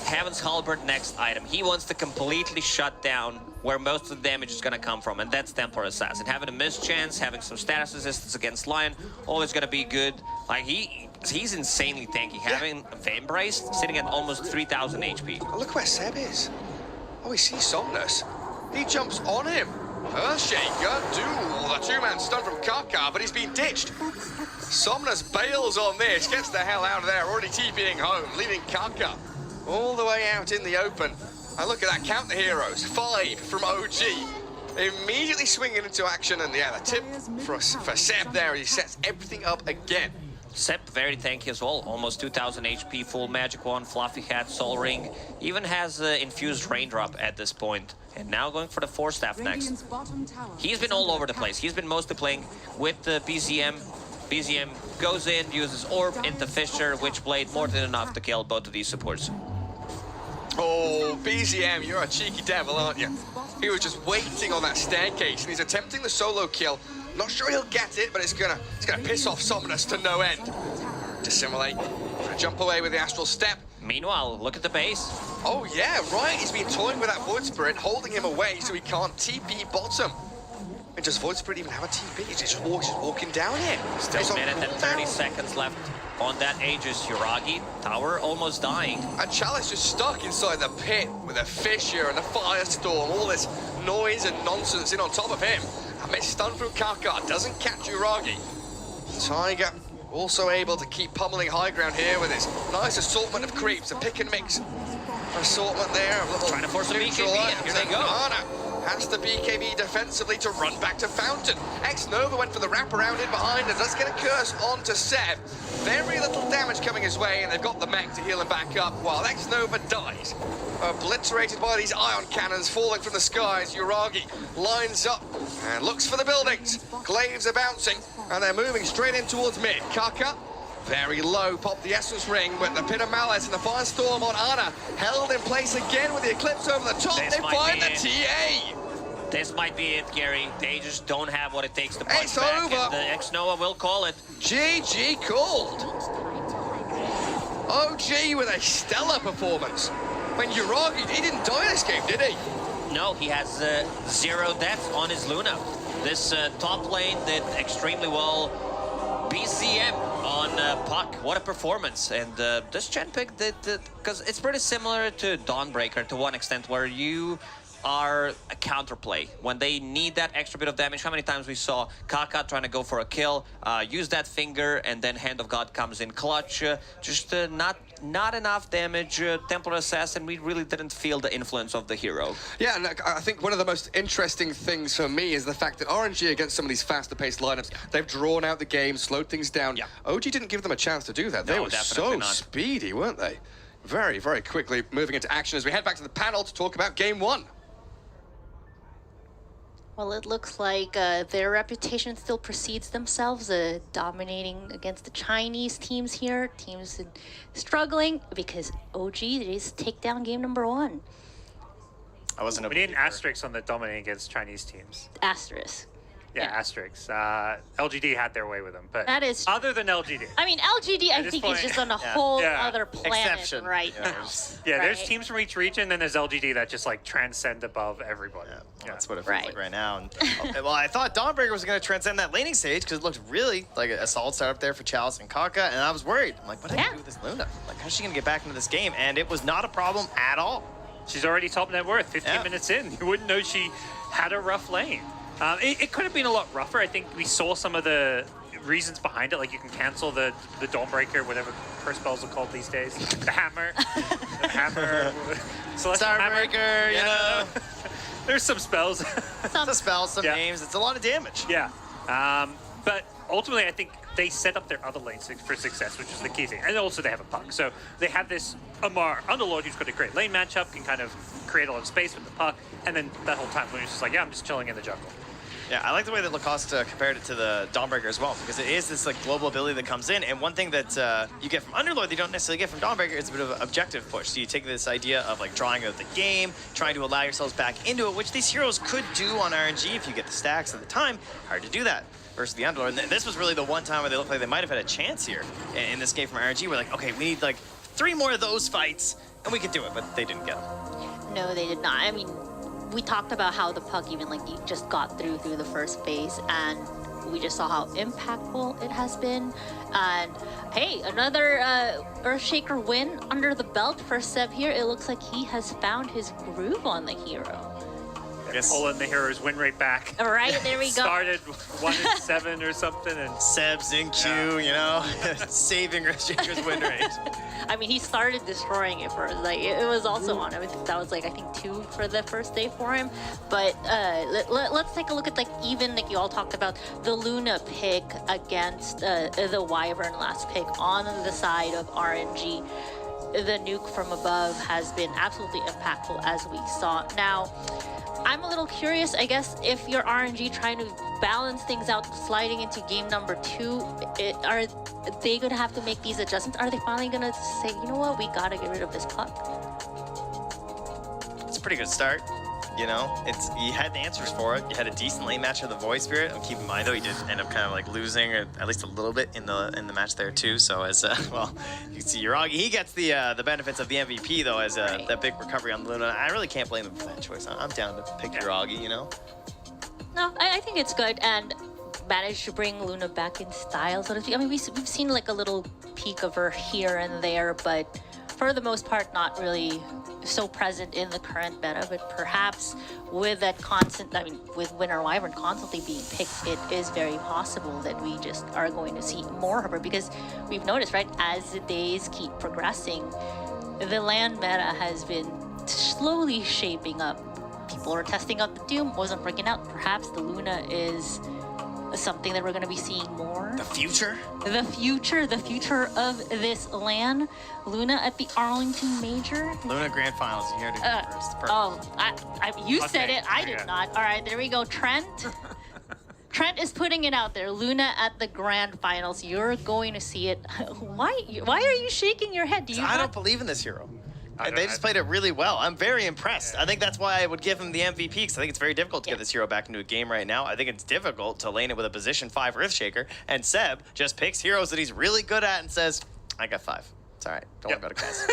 Heaven's Halberd next item. He wants to completely shut down where most of the damage is gonna come from, and that's Templar Assassin. Having a mischance, having some status resistance against Lion, always gonna be good. Like, he's insanely tanky. Having Embrace sitting at almost 3,000 HP. Oh, look where Seb is. Oh, he sees Somnus. He jumps on him. Earthshaker, Duel, the two-man stun from Kaka, but he's been ditched. Somnus bails on this, gets the hell out of there, already TPing home, leaving Kaka all the way out in the open. And look at that, count the heroes. 5 from OG. Immediately swinging into action, and yeah, the tip for Seb there, he sets everything up again. Seb very tanky as well, almost 2,000 HP, full magic wand, fluffy hat, soul ring, even has infused raindrop at this point. And now going for the 4-staff next. He's been all over the place. He's been mostly playing with the BZM. BZM goes in, uses Orb into Fissure, Witchblade, more than enough to kill both of these supports. Oh, BZM, you're a cheeky devil, aren't you? He was just waiting on that staircase, and he's attempting the solo kill. Not sure he'll get it, but it's gonna piss off Somnus to no end. Dissimulate, jump away with the Astral Step. Meanwhile, look at the base. Oh yeah, right, he's been toying with that Void Spirit, holding him away so he can't TP bottom. And does Void Spirit even have a TP? He's just walking down here. Still He's a on minute and 30 cooldown. seconds left on that Aegis. Yuragi, tower almost dying. And Chalice just stuck inside the pit with a Fissure and a Firestorm, all this noise and nonsense in on top of him. A missed stun from Kaka, doesn't catch Yuragi. Tiger also able to keep pummeling high ground here with his nice assortment of creeps, a pick and mix assortment there of little Trying to force a neutral BKB, items. and here they go. Ana has the BKB defensively to run back to Fountain. X-Nova went for the wraparound in behind and does get a curse onto Seb. Very little damage coming his way, and they've got the mech to heal him back up while X-Nova dies. Obliterated by these ion cannons falling from the skies. Yuragi lines up and looks for the buildings. Glaives are bouncing, and they're moving straight in towards mid. Kaka, very low, pop the Essence Ring, but the Pit of Malice and the Firestorm on Ana held in place again with the Eclipse over the top. This They might find be the it. TA. This might be it, Gary. They just don't have what it takes to punch It's back, over. and the X-Noah will call it. GG called. OG with a stellar performance. When Yuragi, he didn't die this game, did he? No, he has 0 deaths on his Luna. This top lane did extremely well. BCM on Puck, what a performance. And this Chen pick did, because it's pretty similar to Dawnbreaker to one extent, where you are a counterplay. When they need that extra bit of damage, how many times we saw Kaka trying to go for a kill, use that finger, and then Hand of God comes in clutch. Just not enough damage. Templar Assassin, we really didn't feel the influence of the hero. Yeah, and I think one of the most interesting things for me is the fact that RNG against some of these faster-paced lineups, they've drawn out the game, slowed things down. Yeah. OG didn't give them a chance to do that. They No, were definitely so not. speedy, weren't they? Very, very quickly moving into action as we head back to the panel to talk about game 1. Well, it looks like their reputation still precedes themselves, dominating against the Chinese teams here. Teams struggling because OG just take down game number 1. I wasn't a We need an believer. asterisk on the dominating against Chinese teams. Asterisk. Yeah, Yeah. asterisks. LGD had their way with them, but That is- other than LGD. I mean, LGD, I this think, point- is just on a Yeah. whole Yeah. other planet Exception. right Yeah, now. Yeah, there's Right. teams from each region, then there's LGD that just like transcend above everybody. Yeah, well, Yeah. that's what it feels Right. like right now. And, well, I thought Dawnbreaker was going to transcend that laning stage because it looked really like a solid setup there for Chalice and Kaka, and I was worried. I'm like, what do I Yeah. do with this Luna? Like, how's she going to get back into this game? And it was not a problem at all. She's already top net worth, 15 Yeah. minutes in. You wouldn't know she had a rough lane. It could have been a lot rougher. I think we saw some of the reasons behind it, like you can cancel the Dawnbreaker, whatever her spells are called these days. The hammer. The hammer. Celestial hammer. Starbreaker, you know. There's some spells. It's a spell, some Yeah. names. It's a lot of damage. Yeah. But ultimately, I think they set up their other lanes for success, which is the key thing. And also they have a puck. So they have this Amar Underlord who's got a great lane matchup, can kind of create a lot of space with the puck. And then that whole time, Luna's just like, yeah, I'm just chilling in the jungle. Yeah, I like the way that Lacoste compared it to the Dawnbreaker as well, because it is this like global ability that comes in, and one thing that you get from Underlord that you don't necessarily get from Dawnbreaker is a bit of an objective push. So you take this idea of like drawing out the game, trying to allow yourselves back into it, which these heroes could do on RNG if you get the stacks at the time. Hard to do that versus the Underlord. And this was really the one time where they looked like they might have had a chance here in this game from RNG. We're like, okay, we need like 3 more of those fights, And we could do it, but they didn't get him. No, they did not. I mean, we talked about how the puck even like just got through the first phase, and we just saw how impactful it has been. And hey, another Earthshaker win under the belt for Seb here. It looks like he has found his groove on the hero. Pulling the hero's win rate back. All right, there we go. Started 1-7 or something, and Seb's in queue, you know, saving Earthshaker's win rate. I mean, he started destroying it first. Like it was also on. That was like I think 2 for the first day for him. But let's take a look at like even like you all talked about the Luna pick against the Wyvern last pick on the side of RNG. The nuke from above has been absolutely impactful as we saw. Now, I'm a little curious, I guess, if you're RNG trying to balance things out, sliding into game number 2, are they going to have to make these adjustments? Are they finally going to say, you know what, we got to get rid of this puck? It's a pretty good start. You know, you had the answers for it. You had a decent lane match of the Void Spirit. And keep in mind, though, he did end up kind of like losing, or at least a little bit in the match there too. So as well, you can see Uragi, he gets the benefits of the MVP though, as that big recovery on Luna. I really can't blame him for that choice. I'm down to pick Uragi. You know. No, I think it's good, and managed to bring Luna back in style, so to speak. I mean, we've seen like a little peek of her here and there, but for the most part, not really so present in the current meta. But perhaps with that with Winter Wyvern constantly being picked, it is very possible that we just are going to see more of her, because we've noticed, right, as the days keep progressing, the land meta has been slowly shaping up. People are testing out the Doom, wasn't working out. Perhaps the Luna is something that we're going to be seeing more. The future of this LAN. Luna at the Arlington Major. Luna Grand Finals. You heard it here first. Perfect. Oh, you said it. I did not. All right, there we go. Trent. Trent is putting it out there. Luna at the Grand Finals. You're going to see it. Why are you shaking your head? I don't believe in this hero. They just played it really well. I'm very impressed. I think that's why I would give him the MVP, because I think it's very difficult to get this hero back into a game right now. I think it's difficult to lane it with a position 5 Earthshaker, and Seb just picks heroes that he's really good at and says, I got 5. It's all right. Don't worry about it, guys.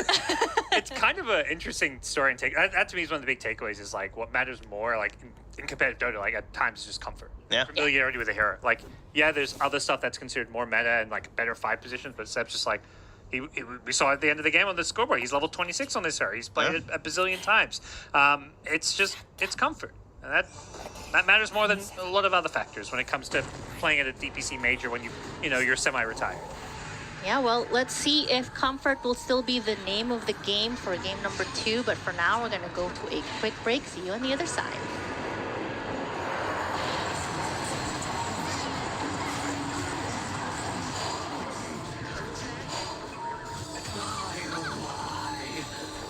It's kind of an interesting story and take. That to me is one of the big takeaways. Is like what matters more, like in competitive Dota, like at times is just comfort. Yeah. Familiarity with a hero. Like there's other stuff that's considered more meta and like better 5 positions, but Seb's just like. We saw at the end of the game on the scoreboard, he's level 26 on this hero. He's played it a bazillion times. It's comfort. And that matters more than a lot of other factors when it comes to playing at a DPC major when you're semi-retired. Yeah, well, let's see if comfort will still be the name of the game for game number 2. But for now, we're going to go to a quick break. See you on the other side.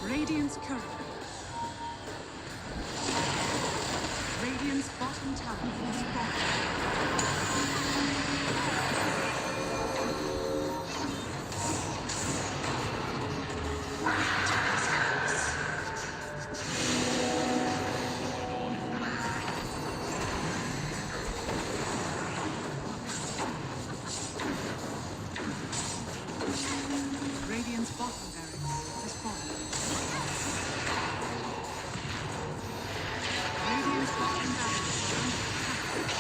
Radiant's current. Radiant's bottom tower is Radiant's bottom barracks has fallen. Radiant's bottom barracks are under attack.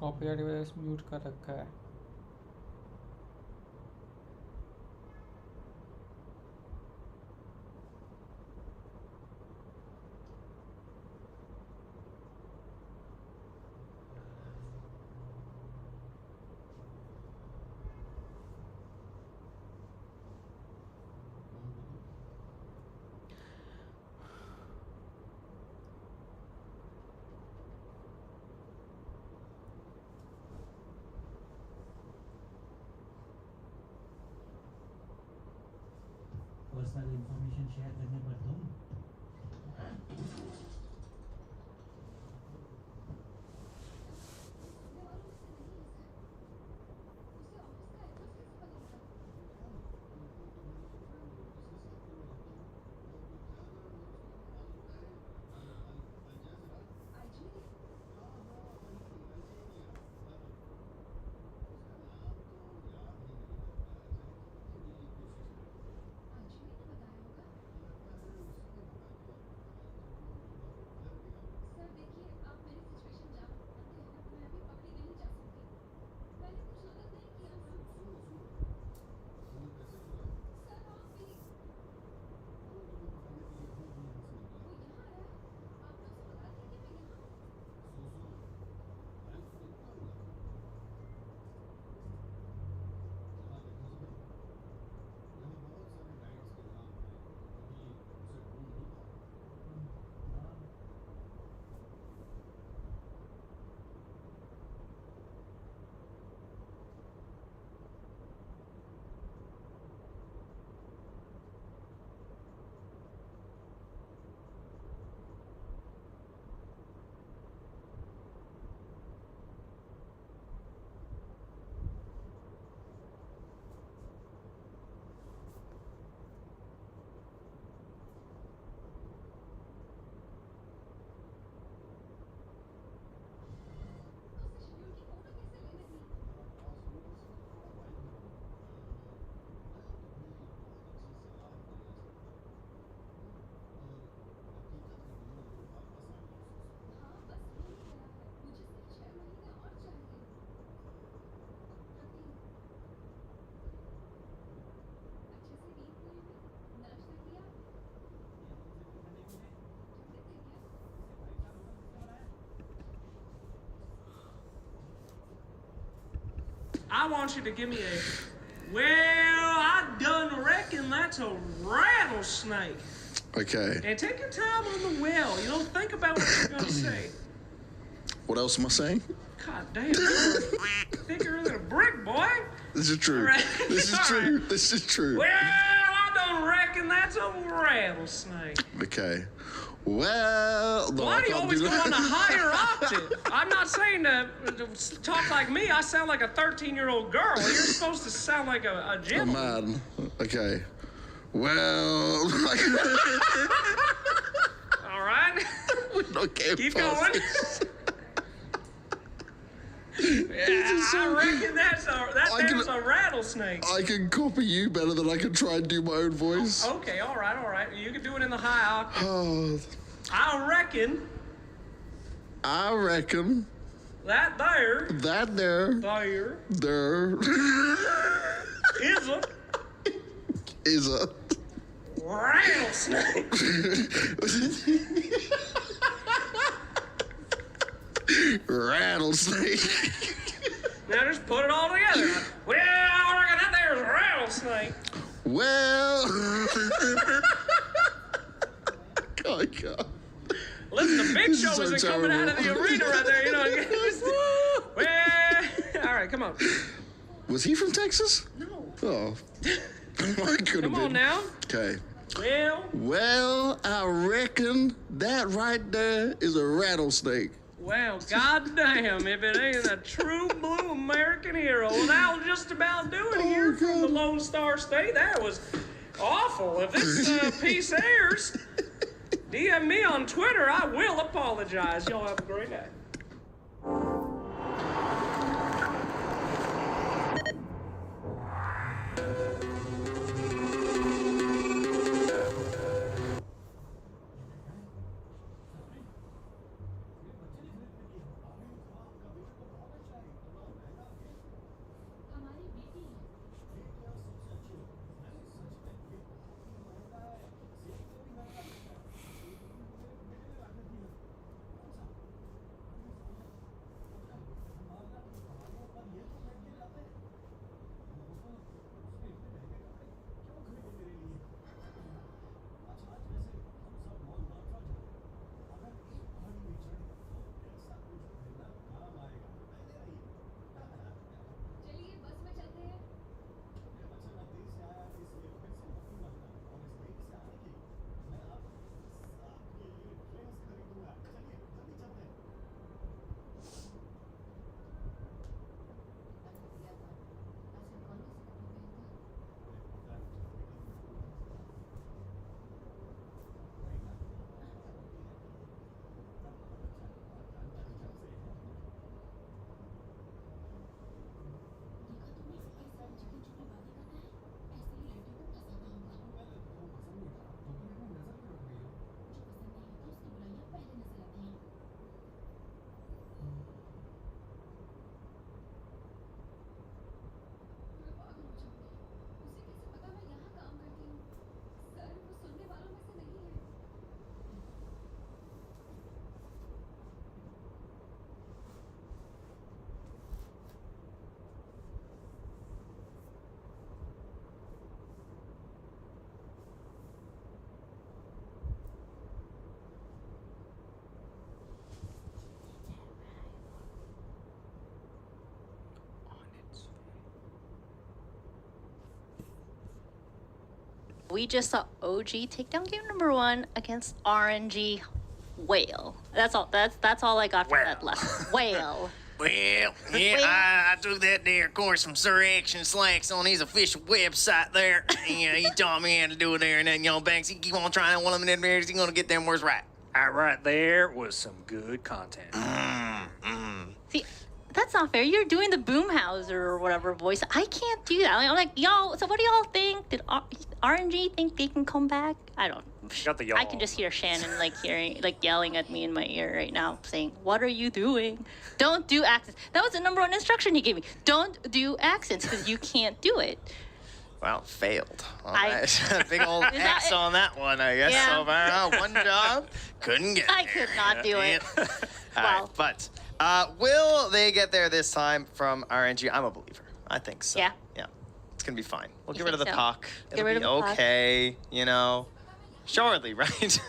Copyright की वजह से mute कर रखा है। Personal information share करने पर तुम I want you to give me a, well, I done reckon that's a rattlesnake. Okay. And take your time on the well. You know, think about what you're going to say. What else am I saying? God damn, you're thicker than a brick, boy. This is true. Right. This is All true. right. This is true. Well, I done reckon that's a rattlesnake. Okay. Well, no, Why I do you can't always do go that. on a higher octave? I'm not saying to talk like me. I sound like a 13-year-old girl. You're supposed to sound like a Oh, gentleman. man. Okay. Well, All right. we're not getting Keep past going. this. Yeah, I reckon that's I can- a rattlesnake. I can copy you better than I can try and do my own voice. Okay, all right. You can do it in the high octave. Oh, I reckon I reckon that there there is a is a rattlesnake. rattlesnake. Now just put it all together. Well, I reckon that there's a rattlesnake. Well, oh God. Listen, the big This is show so isn't coming out of the terrible. arena right there, you know. Well, all right, come on. Was he from Texas? No. Oh, I could have Come been. on now. Okay. Well, I reckon that right there is a rattlesnake. goddamn, if it ain't a true blue American hero. Well, that was just about doing Oh, here from the God. Lone Star State. That was awful. If this piece airs, DM me on Twitter. I will apologize. Y'all have a great day. We just saw OG take down game number 1 against RNG Whale. That's all. That's all I got from that lesson. Whale. Well, yeah, I took that there course from Sir Action Slacks on his official website there. Yeah, he taught me how to do it there, and then Banks, he keep on trying one of them in there. He's gonna get them words right. That right there was some good content. See, that's not fair. You're doing the Boomhauser or whatever voice. I can't do that. I'm like, y'all. So what do y'all think? Did RNG think they can come back? I don't. Got the y'all. I can just hear Shannon yelling at me in my ear right now, saying, "What are you doing? Don't do accents." That was the number 1 instruction he gave me. Don't do accents because you can't do it. Well, failed. All right. Big old X on that one, I guess. Yeah. So far, one job, couldn't get I there. could not do it. All right, but will they get there this time from RNG? I'm a believer. I think so. Yeah. Yeah. It's going to be fine. We'll You get rid of the think so? puck. Get It'll rid be of the puck. okay, you know. Surely, right?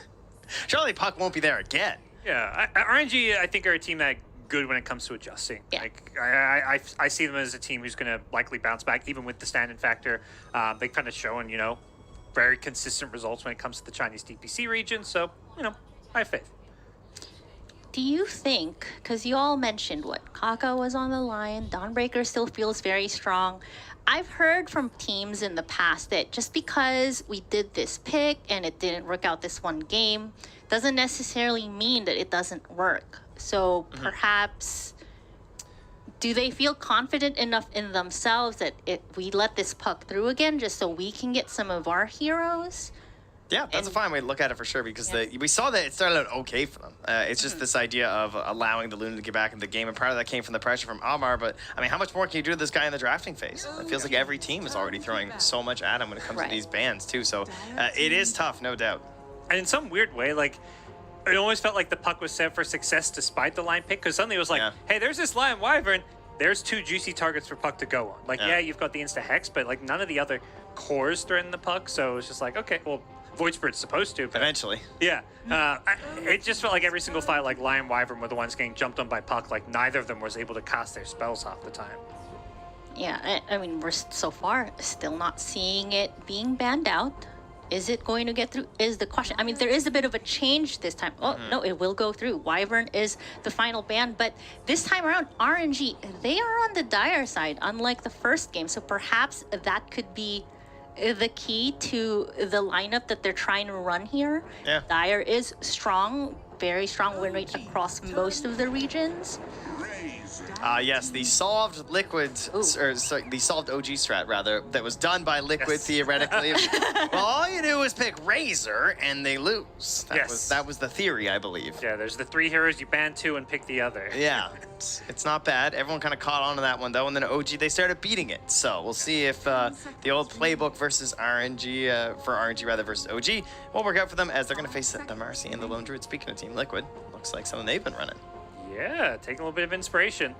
Surely puck won't be there again. Yeah, RNG, I think, are a team that good when it comes to adjusting. Yeah. Like I see them as a team who's going to likely bounce back, even with the stand-in factor. They kind of shown, very consistent results when it comes to the Chinese DPC region. So, I have faith. Do you think, because you all mentioned Kaka was on the line, Dawnbreaker still feels very strong. I've heard from teams in the past that just because we did this pick and it didn't work out this one game, doesn't necessarily mean that it doesn't work. So perhaps, do they feel confident enough in themselves that we let this puck through again just so we can get some of our heroes? Yeah, that's a fine way to look at it for sure because we saw that it started out okay for them. It's just this idea of allowing the Luna to get back into the game, and part of that came from the pressure from Amar. But I mean, how much more can you do to this guy in the drafting phase? It feels like every team is already throwing so much at him when it comes to these bans too. So it is tough, no doubt. And in some weird way, it always felt like the puck was set for success despite the line pick, because suddenly it was like, hey, there's this Lion Wyvern. There's 2 juicy targets for puck to go on. You've got the insta hex, but none of the other cores threaten the puck. So it's just like, okay, well, Void Spirit's supposed to. But eventually. Yeah. It just felt like every single fight, Lion Wyvern were the ones getting jumped on by puck. Neither of them was able to cast their spells half the time. Yeah, I mean, we're so far still not seeing it being banned out. Is it going to get through is the question. I mean, there is a bit of a change this time. Oh, no, it will go through. Wyvern is the final ban, but this time around, RNG, they are on the dire side, unlike the first game. So perhaps that could be the key to the lineup that they're trying to run here. Yeah. Dire is strong, very strong win rate across most of the regions. Yes, the solved Liquid, or sorry, the solved OG strat rather, that was done by Liquid theoretically. Well, all you do is pick Razor and they lose. That was the theory, I believe. Yeah, there's the 3 heroes, you ban 2 and pick the other. Yeah, it's not bad. Everyone kind of caught on to that one though, and then OG, they started beating it. So we'll see if the old playbook versus RNG, for RNG rather versus OG, will work out for them as they're going to face the Marcy and the Lone Druid. Speaking of Team Liquid, looks like something they've been running. Yeah, taking a little bit of inspiration.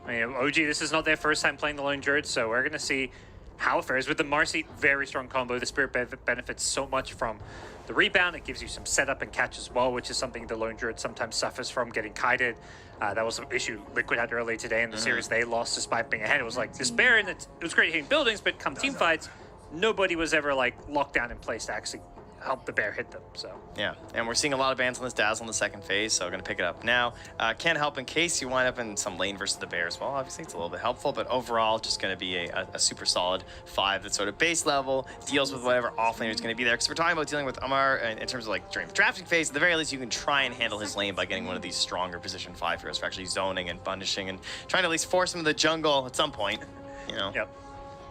I mean, OG, this is not their first time playing the Lone Druid, so we're going to see how it fares. With the Marcy, very strong combo. The Spirit benefits so much from the rebound. It gives you some setup and catch as well, which is something the Lone Druid sometimes suffers from, getting kited. That was an issue Liquid had early today in the series. They lost despite being ahead. It was like despair, and it was great hitting buildings, but come team fights, nobody was ever locked down in place to actually help the bear hit them. So yeah, and we're seeing a lot of bans on this Dazzle in the second phase, so we're going to pick it up now. Can help in case you wind up in some lane versus the bear as well. Obviously, it's a little bit helpful, but overall, just going to be a super solid 5 that's sort of base level, deals with whatever offlaner is going to be there. Because we're talking about dealing with Amar in terms of during the drafting phase. At the very least, you can try and handle his lane by getting one of these stronger position 5 heroes for actually zoning and punishing and trying to at least force him to the jungle at some point. Yep.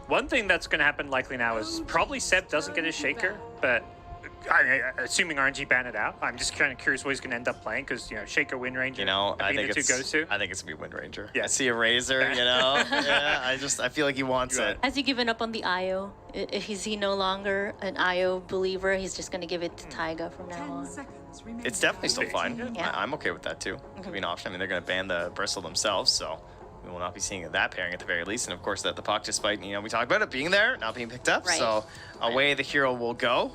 One thing that's going to happen likely now is probably Seb doesn't get his Shaker, but assuming RNG ban it out, I'm just kind of curious what he's going to end up playing because, Shaker, Wind Ranger, I think the 2 goes to. I think it's going to be Wind Ranger. Yeah. I see a Razor, yeah, I feel like he wants it. Has he given up on the IO? Is he no longer an IO believer? He's just going to give it to Taiga from now on. It's definitely still fine. Yeah. I'm okay with that too. Could be an option. I mean, they're going to ban the Bristle themselves, so we will not be seeing that pairing at the very least. And of course, that the puck, despite we talked about it being there, not being picked up. Right. So away the hero will go.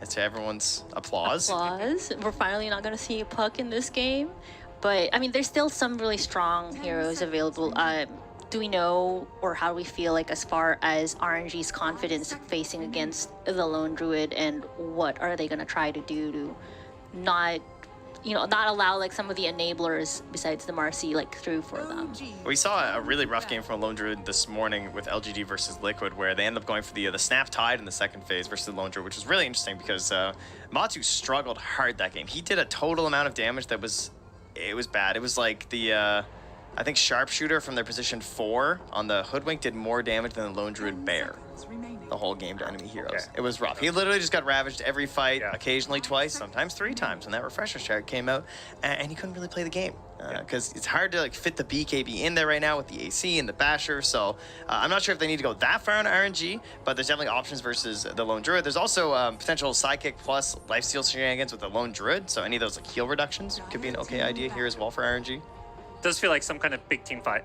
It's to everyone's applause. We're finally not going to see a puck in this game. But, I mean, there's still some really strong heroes available. do we know, or how do we feel like as far as RNG's confidence facing against the Lone Druid, and what are they going to try to do to not allow like some of the enablers besides the Marcy like through for them? We saw a really rough game from a Lone Druid this morning with LGD versus Liquid, where they ended up going for the Snap Tide in the second phase versus the Lone Druid, which was really interesting because Matu struggled hard that game. He did a total amount of damage that was bad. It was like the I think Sharpshooter from their position 4 on the Hoodwink did more damage than the Lone Druid Bear the whole game to enemy heroes. Okay. It was rough. He literally just got ravaged every fight, Yeah. occasionally twice, sometimes 3 times when that refresher chart came out, and he couldn't really play the game because it's hard to like fit the BKB in there right now with the AC and the Basher. So I'm not sure if they need to go that far on RNG, but there's definitely options versus the Lone Druid. There's also potential Sidekick plus Lifesteal shenanigans with the Lone Druid, so any of those like heal reductions could be an okay idea here as well for RNG. Does feel like some kind of big team fight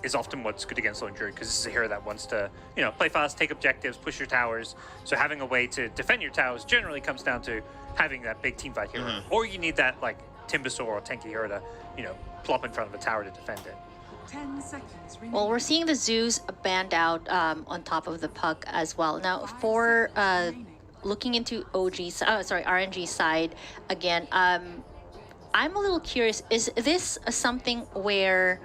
is often what's good against Lone Druid, because this is a hero that wants to, play fast, take objectives, push your towers. So having a way to defend your towers generally comes down to having that big team fight hero. Or you need that like Timbersaw or tanky hero to, plop in front of a tower to defend it. 10 seconds remaining. Well, we're seeing the Zeus banned out on top of the puck as well. Now, for looking into RNG side again, I'm a little curious. Is this something where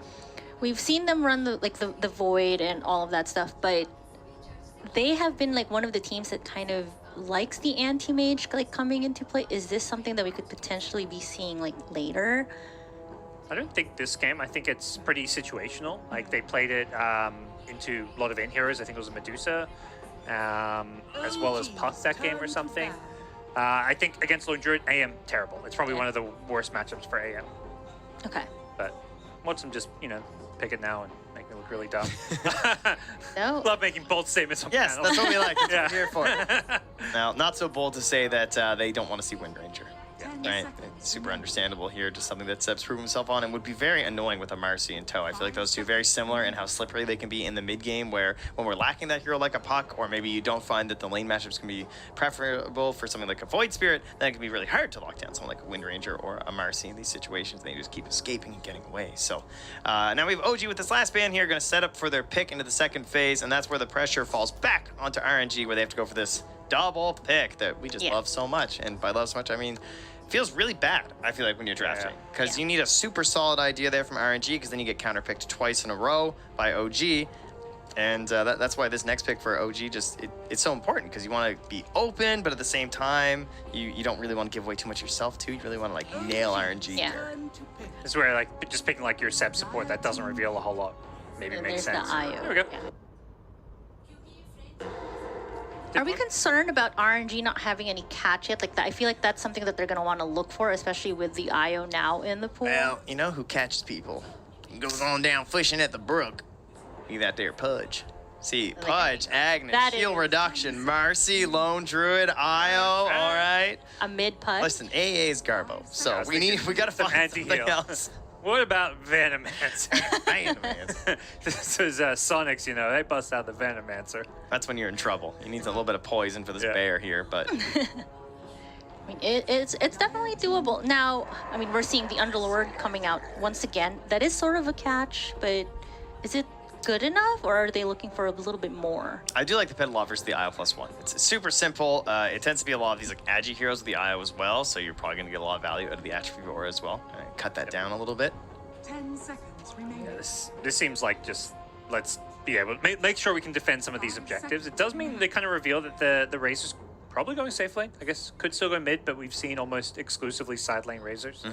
we've seen them run the Void and all of that stuff, but they have been like one of the teams that kind of likes the anti-mage like coming into play? Is this something that we could potentially be seeing like later? I don't think this game. I think it's pretty situational. Like they played it into a lot of in heroes. I think it was a Medusa, as well as Puck that game or something. I think against Lone Druid, AM terrible. It's probably one of the worst matchups for AM. Okay. But watch them just pick it now and make me look really dumb. No. Love making bold statements on Yes, panel. that's what we like. That's what we're here for. Now, not so bold to say that they don't want to see Wind Ranger. Right? It's super understandable here, just something that Seb's proven himself on and would be very annoying with a Marcy and Toe. I feel like those two are very similar in how slippery they can be in the mid game, where when we're lacking that hero like a Puck, or maybe you don't find that the lane matchups can be preferable for something like a Void Spirit, then it can be really hard to lock down someone like a Wind Ranger or a Marcy in these situations. They just keep escaping and getting away. So now we have OG with this last ban here, going to set up for their pick into the second phase, and that's where the pressure falls back onto RNG, where they have to go for this double pick that we just love so much. And by love so much, I mean feels really bad, I feel like, when you're drafting, because you need a super solid idea there from RNG, because then you get counterpicked twice in a row by OG, and that's why this next pick for OG it's so important, because you want to be open, but at the same time you don't really want to give away too much yourself too. You really want to like nail RNG here. This is where like just picking like your Seb support that doesn't reveal a whole lot. Maybe it And makes there's sense. the IO. There we go. Yeah. Are we concerned about RNG not having any catch yet? Like I feel like that's something that they're gonna want to look for, especially with the IO now in the pool. Well, you know who catches people? Goes on down fishing at the brook. Look at that there Pudge. See, Pudge, Agnes, That heal is- reduction, Marcy, Lone Druid, IO, all right. A mid putt. Listen, AA is Garbo, so I was we gotta some find something anti-heal. else. What about Venomancer? Venomancer. This is Sonics, they bust out the Venomancer. That's when you're in trouble. You need a little bit of poison for this Yeah. bear here, but I mean, it's definitely doable. Now, I mean, we're seeing the Underlord coming out once again. That is sort of a catch, but is it good enough, or are they looking for a little bit more? I do like the Pedal versus the IO +1. It's super simple. It tends to be a lot of these like Agi heroes with the IO as well, so you're probably gonna get a lot of value out of the Atrophy Aura as well. All right, cut that down a little bit. 10 seconds remaining. This seems like just let's be able to make sure we can defend some of these objectives. It does mean they kind of reveal that the Razor's probably going safe lane. I guess could still go mid, but we've seen almost exclusively side lane Razors.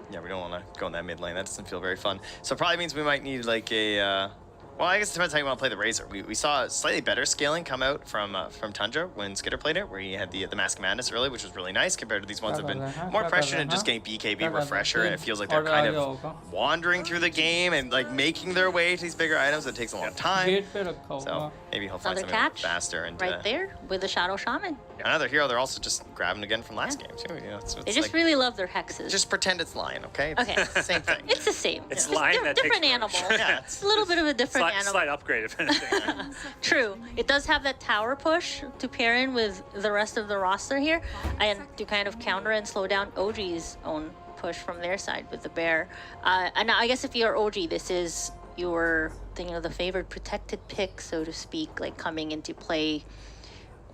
Yeah, we don't want to go in that mid lane. That doesn't feel very fun. So it probably means we might need like a... well, I guess it depends how you want to play the Razor. We saw slightly better scaling come out from Tundra when Skitter played it, where he had the Mask of Madness early, which was really nice compared to these ones that have been more pressured and just getting BKB refresher, and it feels like they're kind of wandering through the game and like making their way to these bigger items. That takes a long time. So maybe he'll find Another something catch faster. And right there with the Shadow Shaman. another hero they're also just grabbing again from last game too. It's They just like, really love their hexes. just pretend it's Lion, okay? Okay. It's the same thing. It's the same. It's just Lion that different takes animal. Yeah, It's a little bit of a different animal. Slight upgrade, if anything. True. It does have that tower push to pair in with the rest of the roster here, and to kind of counter and slow down OG's own push from their side with the bear. And I guess if you're OG, this is your the favored protected pick, so to speak, like coming into play,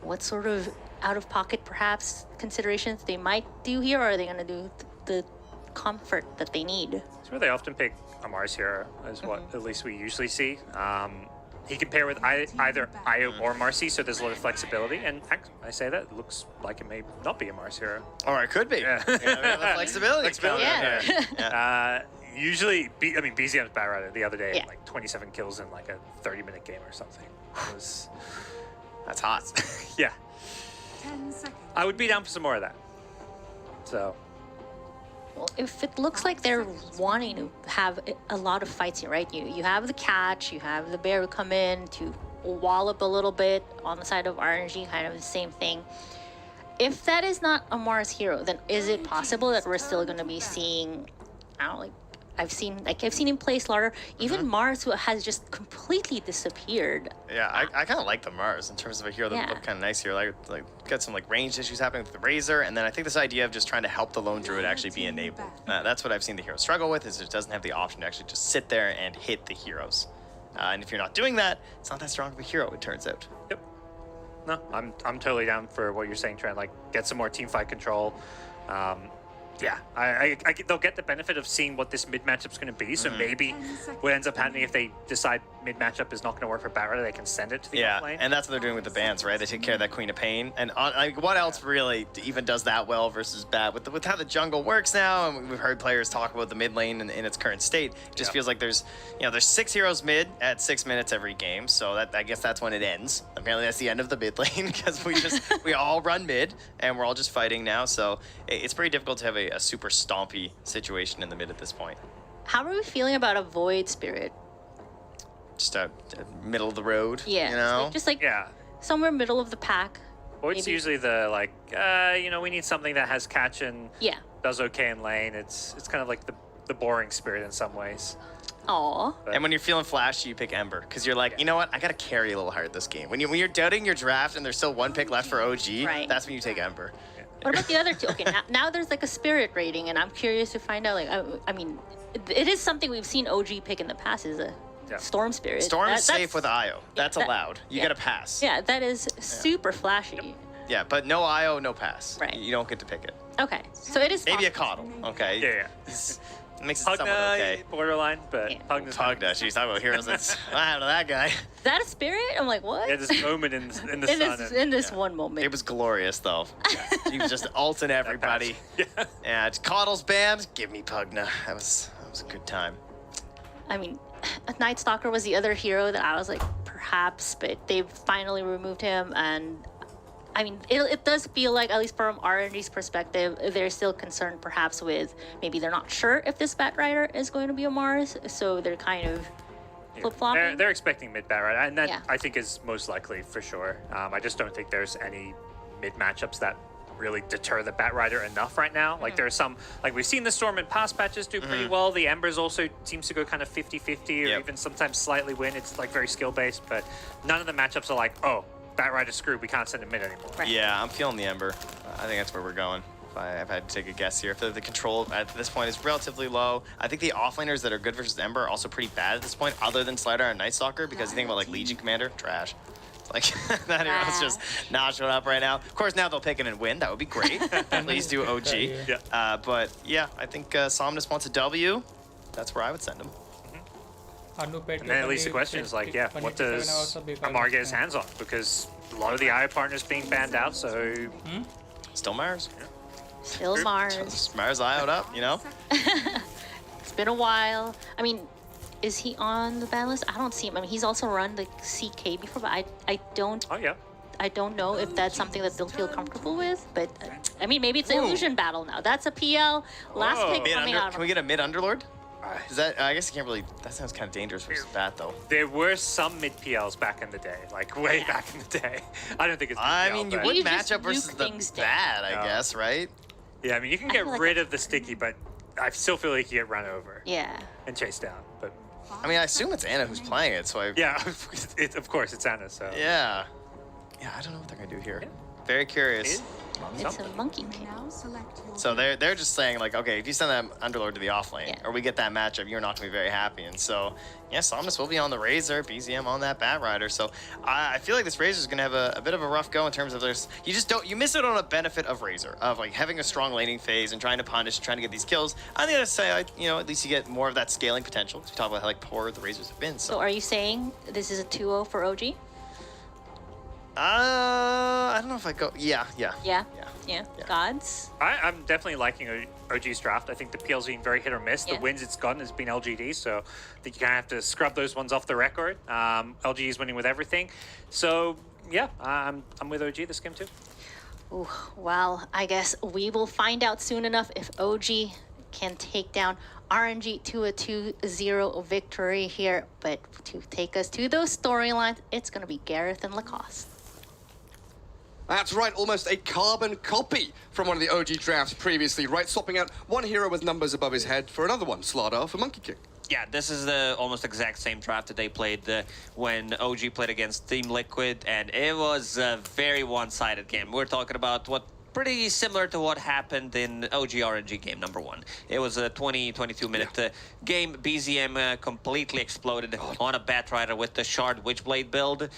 what sort of out of pocket perhaps considerations they might do here, or are they going to do the comfort that they need? It's where they often pick a Mars hero, is what at least we usually see. He can pair with either Io or Marcy, so there's a lot of flexibility. And I say that, it looks like it may not be a Mars hero. Or it could be. Yeah. We have the flexibility. Yeah. Usually, BZM's Batrider the other day, Yeah. like 27 kills in like a 30-minute game or something. It was, That's hot. yeah. 10 seconds. I would be down for some more of that. So, Well, if it looks like they're wanting to have a lot of fights here, right? You have the catch, you have the bear come in to wallop a little bit on the side of RNG, kind of the same thing. If that is not a Mars hero, then is it possible that we're still going to be seeing, I don't know, I've seen him play Slaughter, even Mars, who has just completely disappeared. Yeah, I kind of like the Mars in terms of a hero that Yeah. look kind of nice here. Like got some like ranged issues happening with the Razor, and then I think this idea of just trying to help the Lone Druid actually be enabled. That's what I've seen the hero struggle with, is it doesn't have the option to actually just sit there and hit the heroes. And if you're not doing that, it's not that strong of a hero, it turns out. yep. No, I'm totally down for what you're saying, Trent. Like, get some more team fight control. Yeah, they'll get the benefit of seeing what this mid matchup's going to be. So maybe what ends up happening if they decide mid matchup is not going to work for Batrider, they can send it to the Yeah, off lane. and that's what they're doing with the bans, right? They take care of that Queen of Pain. And like, what else really even does that well versus bad? With how the jungle works now, and we've heard players talk about the mid lane in its current state, it just feels like there's 6 heroes mid at 6 minutes every game. So that I guess that's when it ends. Apparently that's the end of the mid lane, because we all run mid and we're all just fighting now. So it's pretty difficult to have a super stompy situation in the mid at this point. How are we feeling about a Void Spirit? Just a middle of the road. Yeah, You know? just like Yeah. somewhere middle of the pack. Void's maybe. usually the, like, we need something that has catch and Yeah. does okay in lane. It's kind of like the boring spirit in some ways. Aw. And when you're feeling flashy, you pick Ember, because you're like, you know what, I gotta carry a little hard this game. When you're doubting your draft and there's still one pick left for OG, Right. that's when you take Ember. What about the other two? Okay, now there's like a spirit rating, and I'm curious to find out. Like, I mean, it is something we've seen OG pick in the past. Is a Yeah. Storm Spirit. Storm is That's- safe with Io. That's that- allowed. You yeah. get a pass. Yeah, that is super flashy. Yeah, but no Io, no pass. Right. You don't get to pick it. Okay, so it is Maybe a possible. Coddle. Okay. Yeah. It makes it somewhat Pugna, okay. borderline, but Yeah. Pugna's Pugna. She's talking about heroes. That's what happened to that guy. Is that a spirit? I'm like, what? Yeah, this moment in the in sun. this, and- in this one moment. It was glorious, though. He was just ulting everybody. Yeah. Yeah, Coddle's banned. Give me Pugna. That was a good time. I mean, Night Stalker was the other hero that I was like, perhaps, but they've finally removed him, and I mean, it does feel like, at least from RNG's perspective, they're still concerned perhaps with maybe they're not sure if this Batrider is going to be a Mars, so they're kind of flip-flopping. They're expecting mid bat, right? And that Yeah. I think is most likely for sure. I just don't think there's any mid matchups that really deter the Batrider enough right now. Like there are some, like we've seen the Storm and past patches do pretty well. The Embers also seems to go kind of 50-50 or Yep. even sometimes slightly win. It's like very skill based, but none of the matchups are like, oh, Batrider's screwed, we can't send him mid anymore. Right. Yeah, I'm feeling the Ember. I think that's where we're going. If I've had to take a guess here. If the control at this point is relatively low. I think the offlaners that are good versus Ember are also pretty bad at this point, other than Slider and Night Stalker, because you think about like Legion Commander, trash. Like that hero's just not showing up right now. Of course, now they'll pick it and win. That would be great. Please do OG. Yeah. But yeah, I think Somnus wants a W. That's where I would send him. And then at least the question is like, yeah, what does Amar get his hands on? Because a lot of the IO partners being banned out, so Still Mars. Still Mars. Just Mars IO'd up, you know? It's been a while. I mean, is he on the ban list? I don't see him. I mean, he's also run the CK before, but I don't oh yeah. I don't know if that's something that they'll feel comfortable with. But I mean, maybe it's an illusion battle now. That's a PL last Whoa. pick coming out. Can we get a mid Underlord? Is that? I guess you can't really. That sounds kind of dangerous versus Bat though. There were some mid PLs back in the day, like way back in the day. I don't think it's. I PL, mean, you but- would You match just up versus nuke the things down. bad, I Yeah. guess, right? Yeah, I mean, you can I get feel like rid I- of the sticky, but I still feel like you get run over Yeah. and chased down. But I mean, I assume it's Anna who's playing it, so I. yeah, of course it's Anna. So Yeah. Yeah, I don't know what they're gonna do here. Very curious. It's a Monkey King. Now select your So they're just saying like, okay, if you send that Underlord to the off lane, Yeah. or we get that matchup, you're not gonna be very happy. And so, yeah, Somnus will be on the Razor, BZM on that Bat Rider. So I feel like this Razor is gonna have a bit of a rough go in terms of you miss it on a benefit of Razor, of like having a strong laning phase and trying to punish, trying to get these kills. On the other side, at least you get more of that scaling potential. We talk about how like poor the Razors have been. So are you saying this is a 2-0 for OG? I don't know if I go. Yeah. Yeah. Gods? I'm definitely liking OG's draft. I think the PL's been very hit or miss. Yeah. The wins it's gotten has been LGD, so I think you kind of have to scrub those ones off the record. LG is winning with everything. So, yeah, I'm with OG this game too. Ooh, well, I guess we will find out soon enough if OG can take down RNG to a 2-0 victory here. But to take us to those storylines, it's going to be Gareth and Lacoste. That's right, almost a carbon copy from one of the OG drafts previously, right? Swapping out one hero with numbers above his head for another one, Slardar for Monkey King. Yeah, this is the almost exact same draft that they played when OG played against Team Liquid, and it was a very one-sided game. We're talking about what pretty similar to what happened in OG RNG game number 1. It was a 22 minute game. BZM completely exploded on a Bat Rider with the Shard Witchblade build.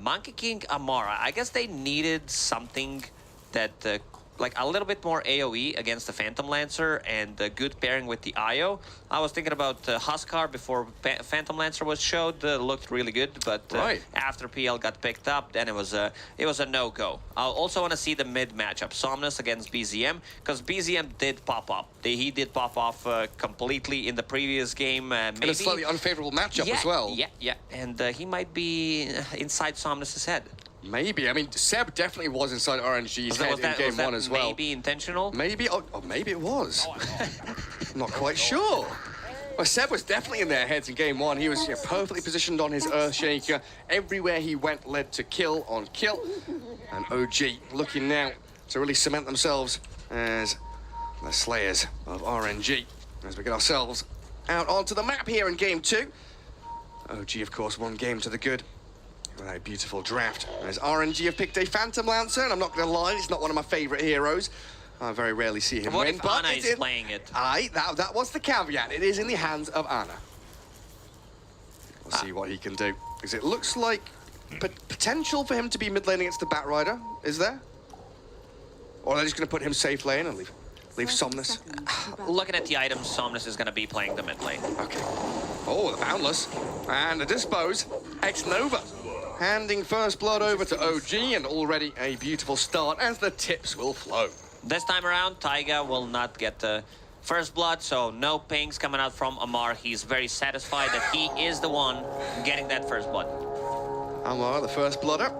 Monkey King Amara, I guess they needed something that like a little bit more AoE against the Phantom Lancer and a good pairing with the IO. I was thinking about Huskar before Phantom Lancer was showed. Looked really good, but after PL got picked up, then it was a no-go. I also want to see the mid matchup, Somnus against BZM, because BZM did pop up. He did pop off completely in the previous game. Maybe In a slightly unfavorable matchup as well. Yeah, and he might be inside Somnus's head. Maybe. I mean, Seb definitely was inside RNG's head in game 1 as well. Maybe intentional? Maybe. Oh, maybe it was. Not quite sure. Well, Seb was definitely in their heads in game 1. He was perfectly positioned on his Earthshaker. Everywhere he went led to kill on kill. And OG looking now to really cement themselves as the slayers of RNG. As we get ourselves out onto the map here in game 2. OG, of course, one game to the good. With a beautiful draft. As RNG have picked a Phantom Lancer, and I'm not going to lie, it's not one of my favourite heroes. I very rarely see him what win, if but Ana it's is playing it? That was the caveat. It is in the hands of Ana. We'll see what he can do. Because it looks like potential for him to be mid lane against the Bat Rider, is there? Or are they just going to put him safe lane and leave Somnus? Looking at the items, Somnus is going to be playing the mid lane. Okay. Oh, the Boundless. And the Dispose. Ex-Nova. Handing first blood over to OG, and already a beautiful start as the tips will flow. This time around, Taiga will not get the first blood, so no pings coming out from Amar. He's very satisfied that he is the one getting that first blood. Amar, the first blooder.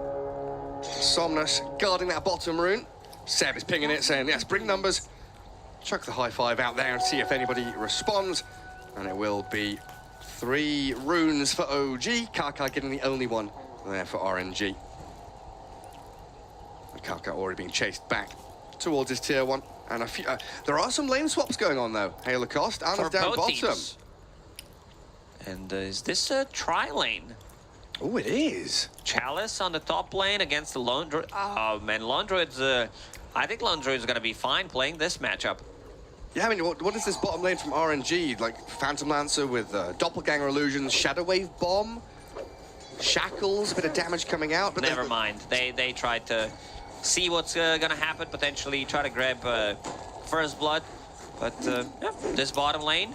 Somnus guarding that bottom rune. Seb is pinging it, saying, yes, bring numbers. Chuck the high five out there and see if anybody responds. And it will be 3 runes for OG. Kaka getting the only one there for RNG. And Kaka already being chased back towards his tier 1. And a few, there are some lane swaps going on though. Hey, Lacoste, Ana's down both bottom. teams. And is this a tri-lane? Oh, it is. Chalice on the top lane against the Lone Druid. Oh man, Lone Druid's, I think Lone Druid's gonna be fine playing this matchup. Yeah, I mean, what is this bottom lane from RNG? Like Phantom Lancer with Doppelganger Illusions, Shadow Wave Bomb, Shackles, a bit of damage coming out. But Never mind. They tried to see what's gonna happen, potentially try to grab first blood. But yeah, this bottom lane,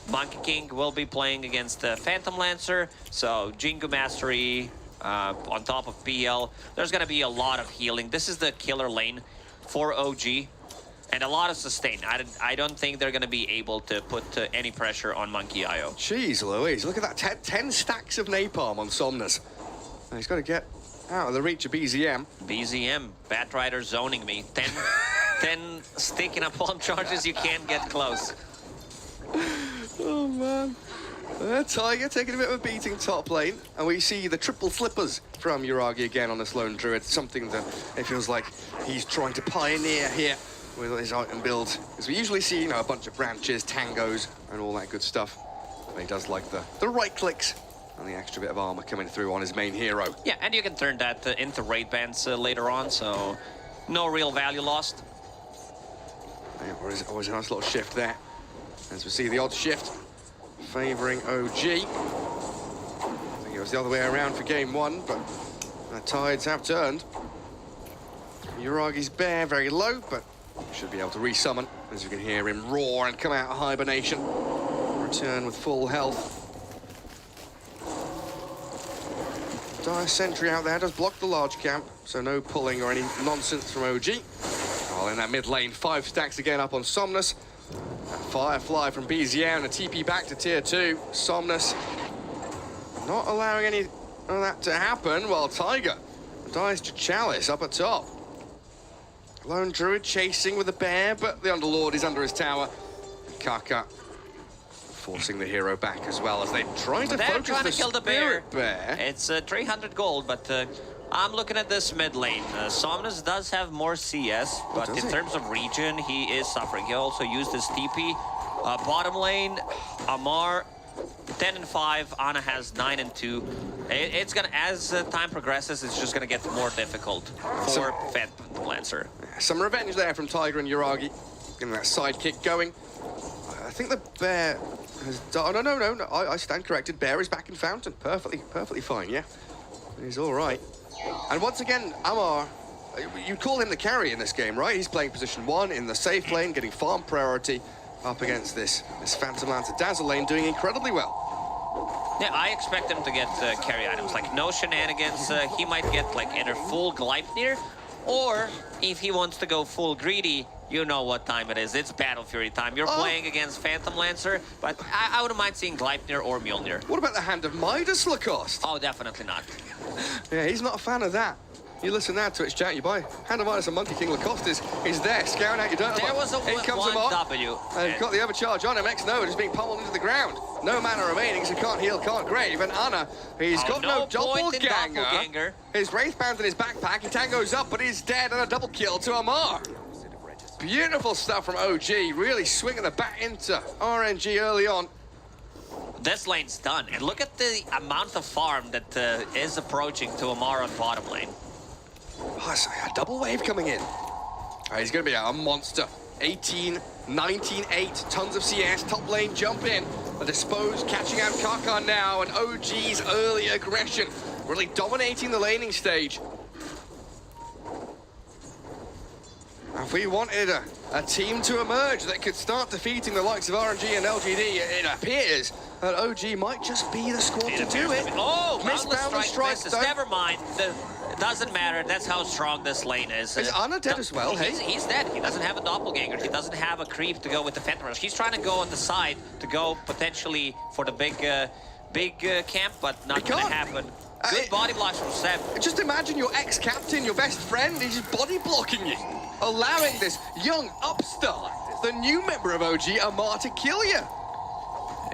Monkey King will be playing against Phantom Lancer, so Jingu Mastery on top of PL. There's gonna be a lot of healing. This is the killer lane for OG. And a lot of sustain. I don't think they're going to be able to put any pressure on Monkey IO. Jeez Louise, look at that, 10 stacks of napalm on Somnus. And he's got to get out of the reach of BZM. BZM, Bat Rider zoning me. 10 sticking up palm charges, you can't get close. Oh man. Tiger taking a bit of a beating top lane. And we see the triple slippers from Uragi again on this Lone Druid. Something that it feels like he's trying to pioneer here with his item build. As we usually see, a bunch of branches, tangos, and all that good stuff. But he does like the right clicks And the extra bit of armor coming through on his main hero. Yeah, and you can turn that into raid bands later on, so no real value lost. Yeah, always a nice little shift there. As we see the odds shift favoring OG. I think it was the other way around for game one, but the tides have turned. Uragi's bear very low, but should be able to resummon, as you can hear him roar and come out of hibernation. Return with full health. Dire sentry out there does block the large camp, so no pulling or any nonsense from OG. While in that mid lane, 5 stacks again up on Somnus. That Firefly from BZM and a TP back to tier 2. Somnus not allowing any of that to happen, while Tiger dies to Chalice up at top. Lone Druid chasing with the bear, but the Underlord is under his tower. Kaka forcing the hero back as well as they try to focus the kill the Spirit Bear. It's 300 gold, but I'm looking at this mid lane. Somnus does have more CS, but in terms of region, he is suffering. He also used his TP. Bottom lane, Amar 10 and 5, Ana has 9 and 2. It's gonna, as time progresses, it's just gonna get more difficult for Phantom Lancer. Some revenge there from Tiger and Uragi, getting that sidekick going. I think the bear has done. Oh, no. I stand corrected. Bear is back in Fountain. Perfectly fine. Yeah, he's all right. And once again, Amar, you call him the carry in this game, right? He's playing position 1 in the safe lane, getting farm priority up against this Phantom Lancer Dazzle lane, doing incredibly well. Yeah, I expect him to get carry items, like no shenanigans. He might get like either full Gleipnir, or if he wants to go full greedy, you know what time it is. It's Battle Fury time. You're playing against Phantom Lancer, but I wouldn't mind seeing Gleipnir or Mjolnir. What about the Hand of Midas, Lacoste? Oh, definitely not. Yeah, he's not a fan of that. You listen now to its chat, you buy Hand of Midas and Monkey King. Lacoste is there, scouring out your dirt. There was a 1W. And got the overcharge on him. X-Node is being pummeled into the ground. No mana remaining, so can't heal, can't grave. And Ana, he's got no doppelganger. His Wraithbound in his backpack. He tangoes up, but he's dead, and a double kill to Amar. Beautiful stuff from OG, really swinging the bat into RNG early on. This lane's done, and look at the amount of farm that is approaching to Amar on bottom lane. Oh, so a double wave coming in. He's going to be a monster. 18, 19, 8, tons of CS, top lane jump in. A Dispose catching out Karkan now, and OG's early aggression really dominating the laning stage. If we wanted a team to emerge that could start defeating the likes of RNG and LGD, it appears that OG might just be the squad to do it. Oh, Misbound strike. Never mind. It doesn't matter. That's how strong this lane is. Is Ana dead as well? He's dead. He doesn't have a doppelganger. He doesn't have a creep to go with the Phantom Rush. He's trying to go on the side to go potentially for the big camp, but not going to happen. Good body blocks from Seb. Just imagine your ex-captain, your best friend, he's just body blocking you, allowing this young upstart, the new member of OG, Amar, to kill you.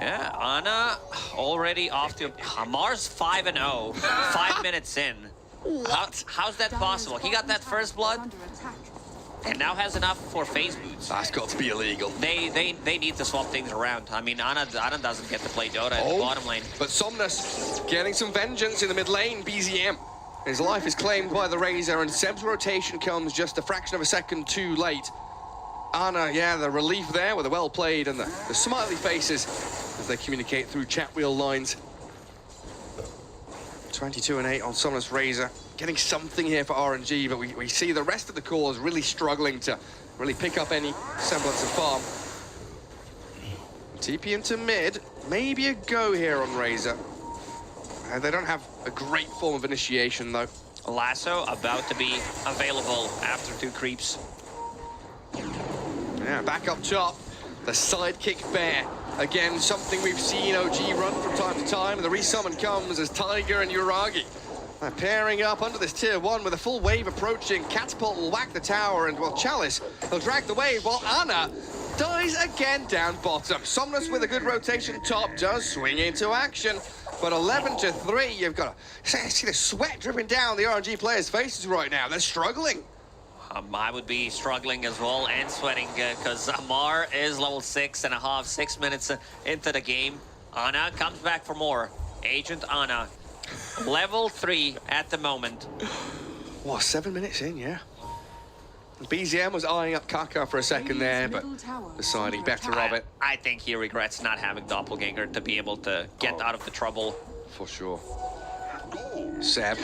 Yeah, Ana already off to Amar's 5-0, 5 minutes in. What? How's that possible? He got that first blood and now has enough for phase boots. That's got to be illegal. They need to swap things around. I mean, Ana doesn't get to play Dota in the bottom lane. But Somnus getting some vengeance in the mid lane, BZM. His life is claimed by the Razor, and Seb's rotation comes just a fraction of a second too late. Ana, yeah, the relief there with the well played and the smiley faces as they communicate through chat wheel lines. 22 and 8 on Somnus Razor. Getting something here for RNG, but we see the rest of the cores really struggling to really pick up any semblance of farm. TP into mid, maybe a go here on Razor. They don't have a great form of initiation though. Lasso about to be available after 2 creeps. Yeah, back up top, the sidekick bear. Again, something we've seen OG run from time to time. The resummon comes as Tiger and Uragi pairing up under this tier 1 with a full wave approaching. Catapult will whack the tower, and well, Chalice will drag the wave while Ana dies again down bottom. Somnus with a good rotation top does swing into action, but 11-3, you've got to see the sweat dripping down the RNG players' faces right now. They're struggling. I would be struggling as well and sweating because Amar is level 6.5, 6 minutes into the game. Ana comes back for more. Agent Ana, level 3 at the moment. What, 7 minutes in, yeah. BZM was eyeing up Kaka for a second there, but deciding better of it. I think he regrets not having Doppelganger to be able to get out of the trouble. For sure. Seb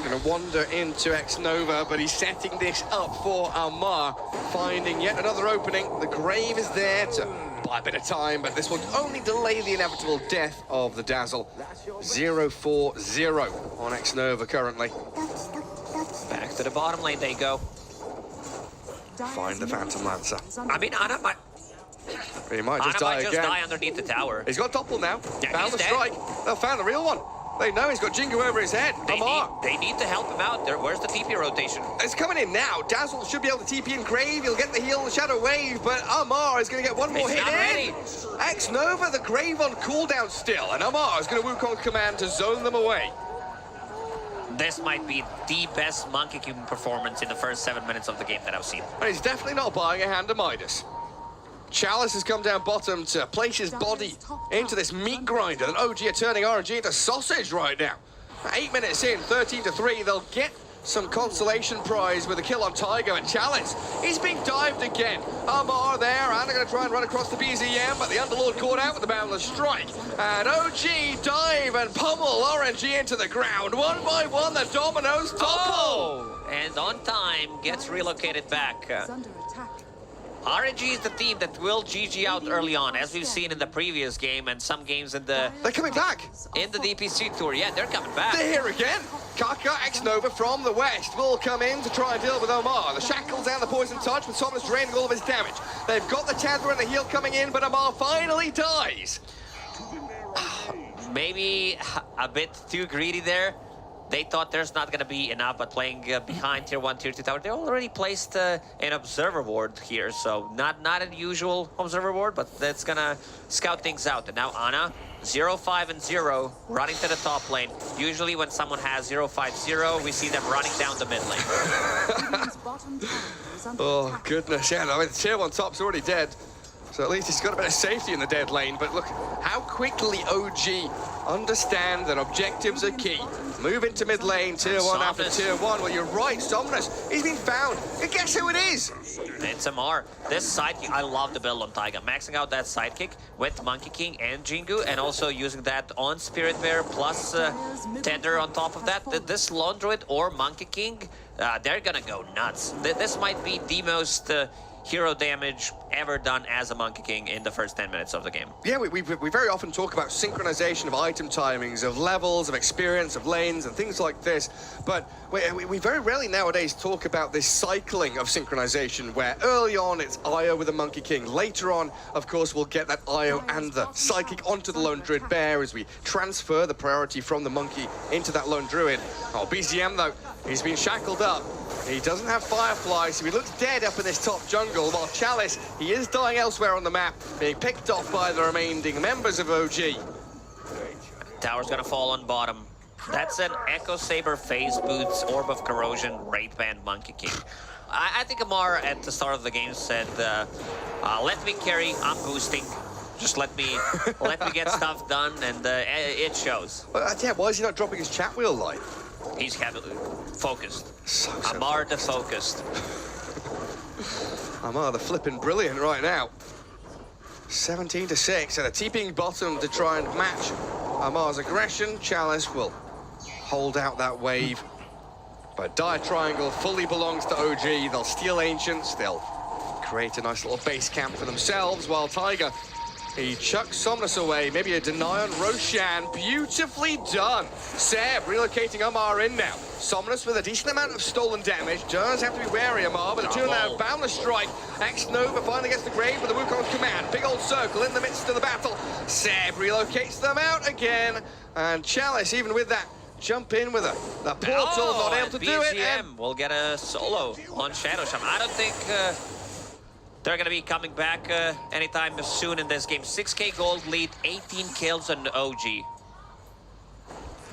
gonna wander into X-Nova, but he's setting this up for Amar, finding yet another opening. The Grave is there to buy a bit of time, but this will only delay the inevitable death of the Dazzle. 0-4-0 on X-Nova currently. Back to the bottom lane they go. Find the Phantom Lancer. I mean, Ana might, He might just die again. die underneath the tower. He's got Doppel now. Yeah, Found he's the dead. strike. They'll found the real one. They know he's got Jingu over his head. Amar. They need to help him out. Where's the TP rotation? It's coming in now. Dazzle should be able to TP in Grave. He'll get the heal, Shadow Wave, but Amar is going to get one more He's hit not in. ready. X-Nova, the Grave on cooldown still, and Amar is going to Wukong command to zone them away. This might be the best Monkey King performance in the first 7 minutes of the game that I've seen. And he's definitely not buying a hand of Midas. Chalice has come down bottom to place his body into this meat grinder. And OG are turning RNG into sausage right now. 8 minutes in, 13-3, they'll get some consolation prize with a kill on Tiger, and Chalice, he's being dived again. Amar there, and they're going to try and run across the BZM, but the Underlord caught out with the Boundless Strike. And OG dive and pummel RNG into the ground. One by one, the dominoes topple. Oh, and on time, gets relocated back. Under attack. RNG is the team that will GG out early on, as we've seen in the previous game and some games in the They're coming back. DPC tour. Yeah, they're coming back. They're here again. Kaka X-Nova from the west will come in to try and deal with Omar. The shackles and the poison touch with Somnus draining all of his damage. They've got the tether and the heal coming in, but Omar finally dies. Maybe a bit too greedy there. They thought there's not going to be enough, but playing behind tier 1, tier 2 tower, they already placed an observer ward here, so not an usual observer ward, but that's going to scout things out. And now Ana, 0-5-0, running to the top lane. Usually when someone has 0-5-0, we see them running down the mid lane. Oh, goodness, yeah, I mean, the tier 1 top's already dead. So at least he's got a bit of safety in the dead lane. But look how quickly OG understand that objectives are key. Move into mid lane, tier 1 after tier 1. Well, you're right, Somnus, he's been found. And guess who it is? It's Amar. This sidekick, I love the build on Taiga. Maxing out that sidekick with Monkey King and Jingu, and also using that on Spirit Bear plus Tether on top of that. This Lone Druid or Monkey King, they're gonna go nuts. This might be the most hero damage ever done as a Monkey King in the first 10 minutes of the game. Yeah, we very often talk about synchronization of item timings, of levels, of experience, of lanes, and things like this. But we very rarely nowadays talk about this cycling of synchronization, where early on it's Io with the Monkey King. Later on, of course, we'll get that Io and the Psychic onto the Lone Druid Bear as we transfer the priority from the Monkey into that Lone Druid. Oh, BZM, though, he's been shackled up. He doesn't have Firefly, so he looks dead up in this top jungle, while Chalice, he is dying elsewhere on the map, being picked off by the remaining members of OG. Tower's gonna fall on bottom. That's an Echo Saber, Phase Boots, Orb of Corrosion, Wraith Band, Monkey King. I think Amar at the start of the game said, let me carry, I'm boosting. Just let me get stuff done, and it shows. Well, yeah, why is he not dropping his chat wheel light? He's heavily focused. So Amar the focused. Amar the flipping brilliant right now. 17-6, and a TPing bottom to try and match Amar's aggression. Chalice will hold out that wave. But Dire Triangle fully belongs to OG. They'll steal Ancients. They'll create a nice little base camp for themselves, while Tiger, he chucks Somnus away. Maybe a deny on Roshan. Beautifully done. Seb relocating Amar in now. Somnus with a decent amount of stolen damage. Does have to be wary, Amar, but the two now Boundless Strike. X-Nova finally gets the Grave with the Wukong's command. Big old circle in the midst of the battle. Seb relocates them out again. And Chalice, even with that, jump in with the portal, not able to do it. BGM will get a solo on Shadow Sham. I don't think they're going to be coming back anytime soon in this game. 6k gold lead, 18 kills on OG.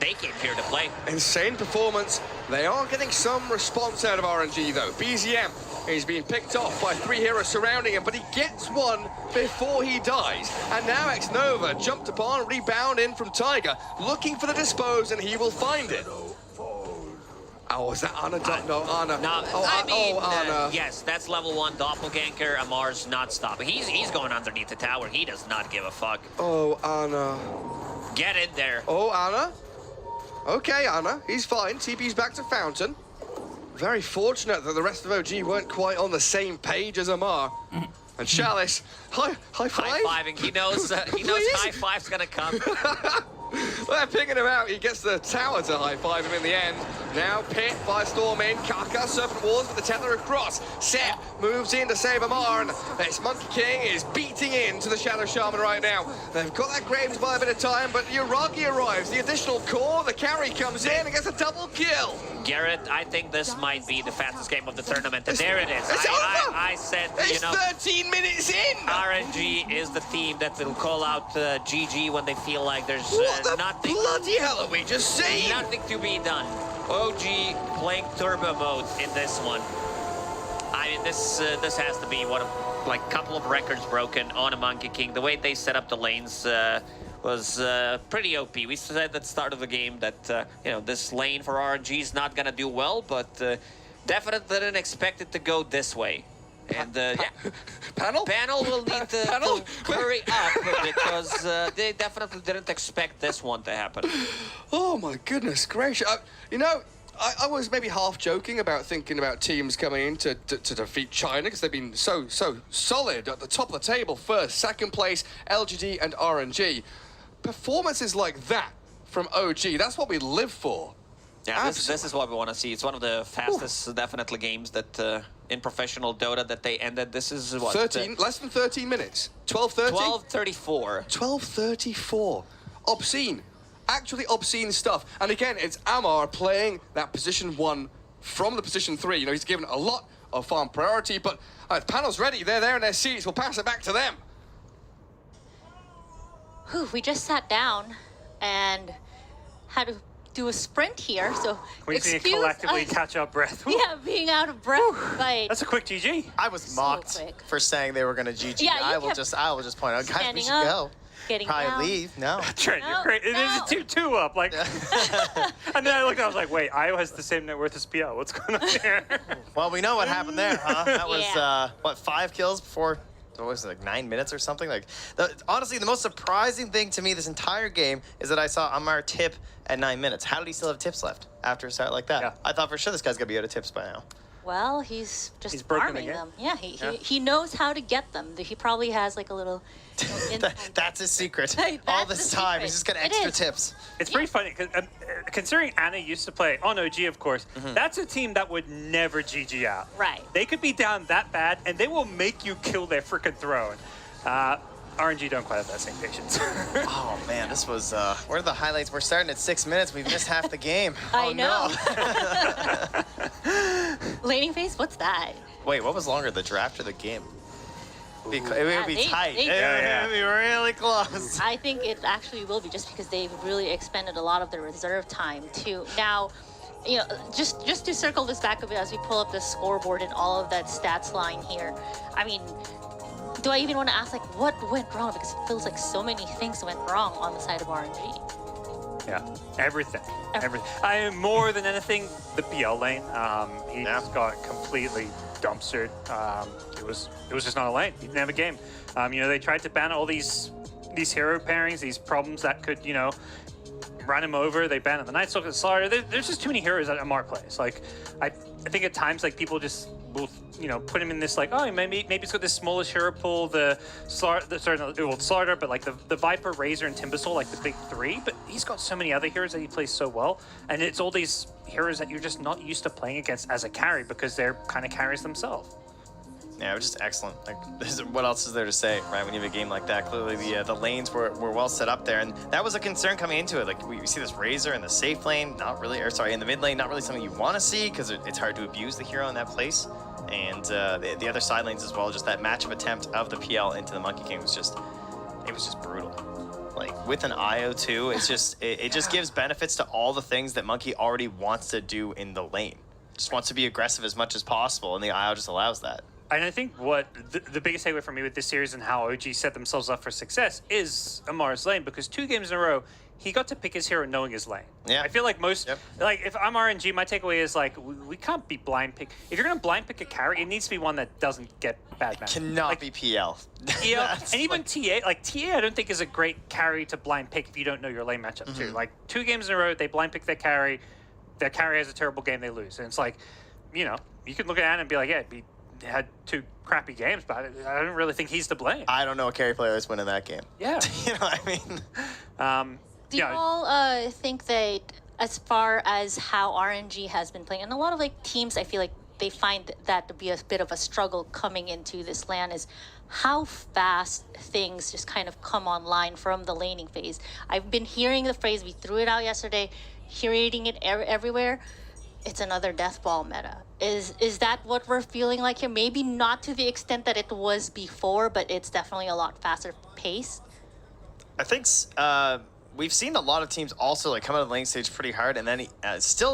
They came here to play. Insane performance. They are getting some response out of RNG though. BZM is being picked off by 3 heroes surrounding him, but he gets one before he dies. And now X-Nova jumped upon, rebound in from Tiger, looking for the dispose, and he will find it. Oh, is that Ana? No, Ana. No, Oh, Ana. yes, that's level 1 doppelganger. Amar's not stopping. He's going underneath the tower. He does not give a fuck. Oh, Ana. Get in there. Oh, Ana. Okay, Ana. He's fine. TP's back to Fountain. Very fortunate that the rest of OG weren't quite on the same page as Amar. And Chalice, high five? High-fiving. He knows high five's gonna come. They're picking him out. He gets the tower to high-five him in the end. Now Pit, Firestorm in, Kaka, Serpent Wars with the tether across. Seth moves in to save Amar, and this Monkey King is beating into the Shadow Shaman right now. They've got that Graves by a bit of time, but Yuragi arrives. The additional core, the carry comes in and gets a double kill. Garrett, I think this might be the fastest game of the tournament. And there it is. It's over. I said, It's 13 minutes in. RNG is the team that will call out GG when they feel like there's What the nothing. bloody hell are we just saying? Nothing to be done. OG playing turbo mode in this one. I mean, this has to be one of like a couple of records broken on a Monkey King. The way they set up the lanes was pretty OP. We said at the start of the game that you know, this lane for RNG is not gonna do well, but definitely didn't expect it to go this way. And yeah, Panel will need to hurry up because they definitely didn't expect this one to happen. Oh my goodness gracious. You know, I was maybe half joking about thinking about teams coming in to defeat China because they've been so solid at the top of the table. First, second place, LGD and RNG. Performances like that from OG, that's what we live for. Yeah, this is what we want to see. It's one of the fastest, definitely, games that in professional Dota that they ended. This is what? 13, less than 13 minutes. 12:30? 12:34. 12:34. Obscene. Actually obscene stuff. And again, it's Amar playing that position 1 from the position 3. You know, he's given a lot of farm priority, but the panel's ready. They're there in their seats. We'll pass it back to them. Whew, we just sat down and had to do a sprint here, so We need to excuse collectively us. catch our breath. Yeah, being out of breath, but That's a quick GG. I was So mocked quick. for saying they were going to GG. Yeah, you I will kept just point out, guys, we standing should up, go. getting Probably down. leave. No. Trent, No, you're great. It no. is a 2-2 up. Like, and then I looked, I was like, wait, Iowa has the same net worth as PL. What's going on here? Well, we know what happened there, huh? That was Yeah. what, 5 kills before. What was it, like 9 minutes or something? Like, honestly, the most surprising thing to me this entire game is that I saw Amar tip at 9 minutes. How did he still have tips left after a start like that? Yeah. I thought for sure this guy's gonna be out of tips by now. well, he's just He's broken farming again. them. Yeah, he knows how to get them. He probably has like a little. That's his secret. That's All the this time, he's secret. just got It extra is. tips. It's pretty funny, considering Anna used to play on OG, of course, that's a team that would never GG out. Right. They could be down that bad, and they will make you kill their freaking throne. RNG don't quite have that same patience. Oh man, this was. Where are the highlights? We're starting at 6 minutes. We've missed half the game. I Oh, know. No. Laning phase? What's that? Wait, what was longer, the draft or the game? It would be they- tight. they- It would be really close. I think it actually will be, just because they've really expended a lot of their reserve time too. Now, you know, just to circle this back a bit as we pull up the scoreboard and all of that stats line here. I mean, do I even want to ask like what went wrong? Because it feels like so many things went wrong on the side of RNG. Yeah, everything. I am more than anything the PL lane. He just got completely dumpstered. It was just not a lane. He didn't have a game. You know, they tried to ban all these hero pairings, these problems that could, you know, run him over. They banned the Night Stalker, the Slaughter. There's just too many heroes that Amar plays. Like, I think at times like people just will, you know, put him in this like, oh, maybe it's got this smallish hero pool, the Slaughter, but like the Viper, Razor, and Timbersaw, like the big 3. But he's got so many other heroes that he plays so well, and it's all these heroes that you're just not used to playing against as a carry because they're kind of carries themselves. Yeah, it was just excellent. Like, what else is there to say, right? When you have a game like that, clearly the lanes were well set up there, and that was a concern coming into it. Like, we see this Razor in the safe lane, not really, or sorry, in the mid lane, not really something you want to see because it's hard to abuse the hero in that place. And the other side lanes as well, just that matchup attempt of the PL into the Monkey King was just, it was just brutal. Like with an IO too, it's just it just gives benefits to all the things that Monkey already wants to do in the lane. Just wants to be aggressive as much as possible, and the IO just allows that. And I think what the biggest takeaway for me with this series and how OG set themselves up for success is Amar's lane, because 2 games in a row, he got to pick his hero knowing his lane. Yeah. I feel like like if I'm RNG, my takeaway is like, we can't be blind pick. If you're going to blind pick a carry, it needs to be one that doesn't get bad matchup. Cannot like, be PL. and even TA, like TA, I don't think is a great carry to blind pick if you don't know your lane matchup too. Like 2 games in a row, they blind pick their carry has a terrible game, they lose. And it's like, you know, you could look at it and be like, yeah, he had 2 crappy games, but I don't really think he's to blame. I don't know a carry player that's winning that game. Yeah. You know what I mean? Do you all think that as far as how RNG has been playing, and a lot of like teams, I feel like they find that to be a bit of a struggle coming into this LAN, is how fast things just kind of come online from the laning phase. I've been hearing the phrase, we threw it out yesterday, hearing it everywhere. It's another death ball meta. Is that what we're feeling like here? Maybe not to the extent that it was before, but it's definitely a lot faster paced. I think we've seen a lot of teams also like come out of the lane stage pretty hard, and then still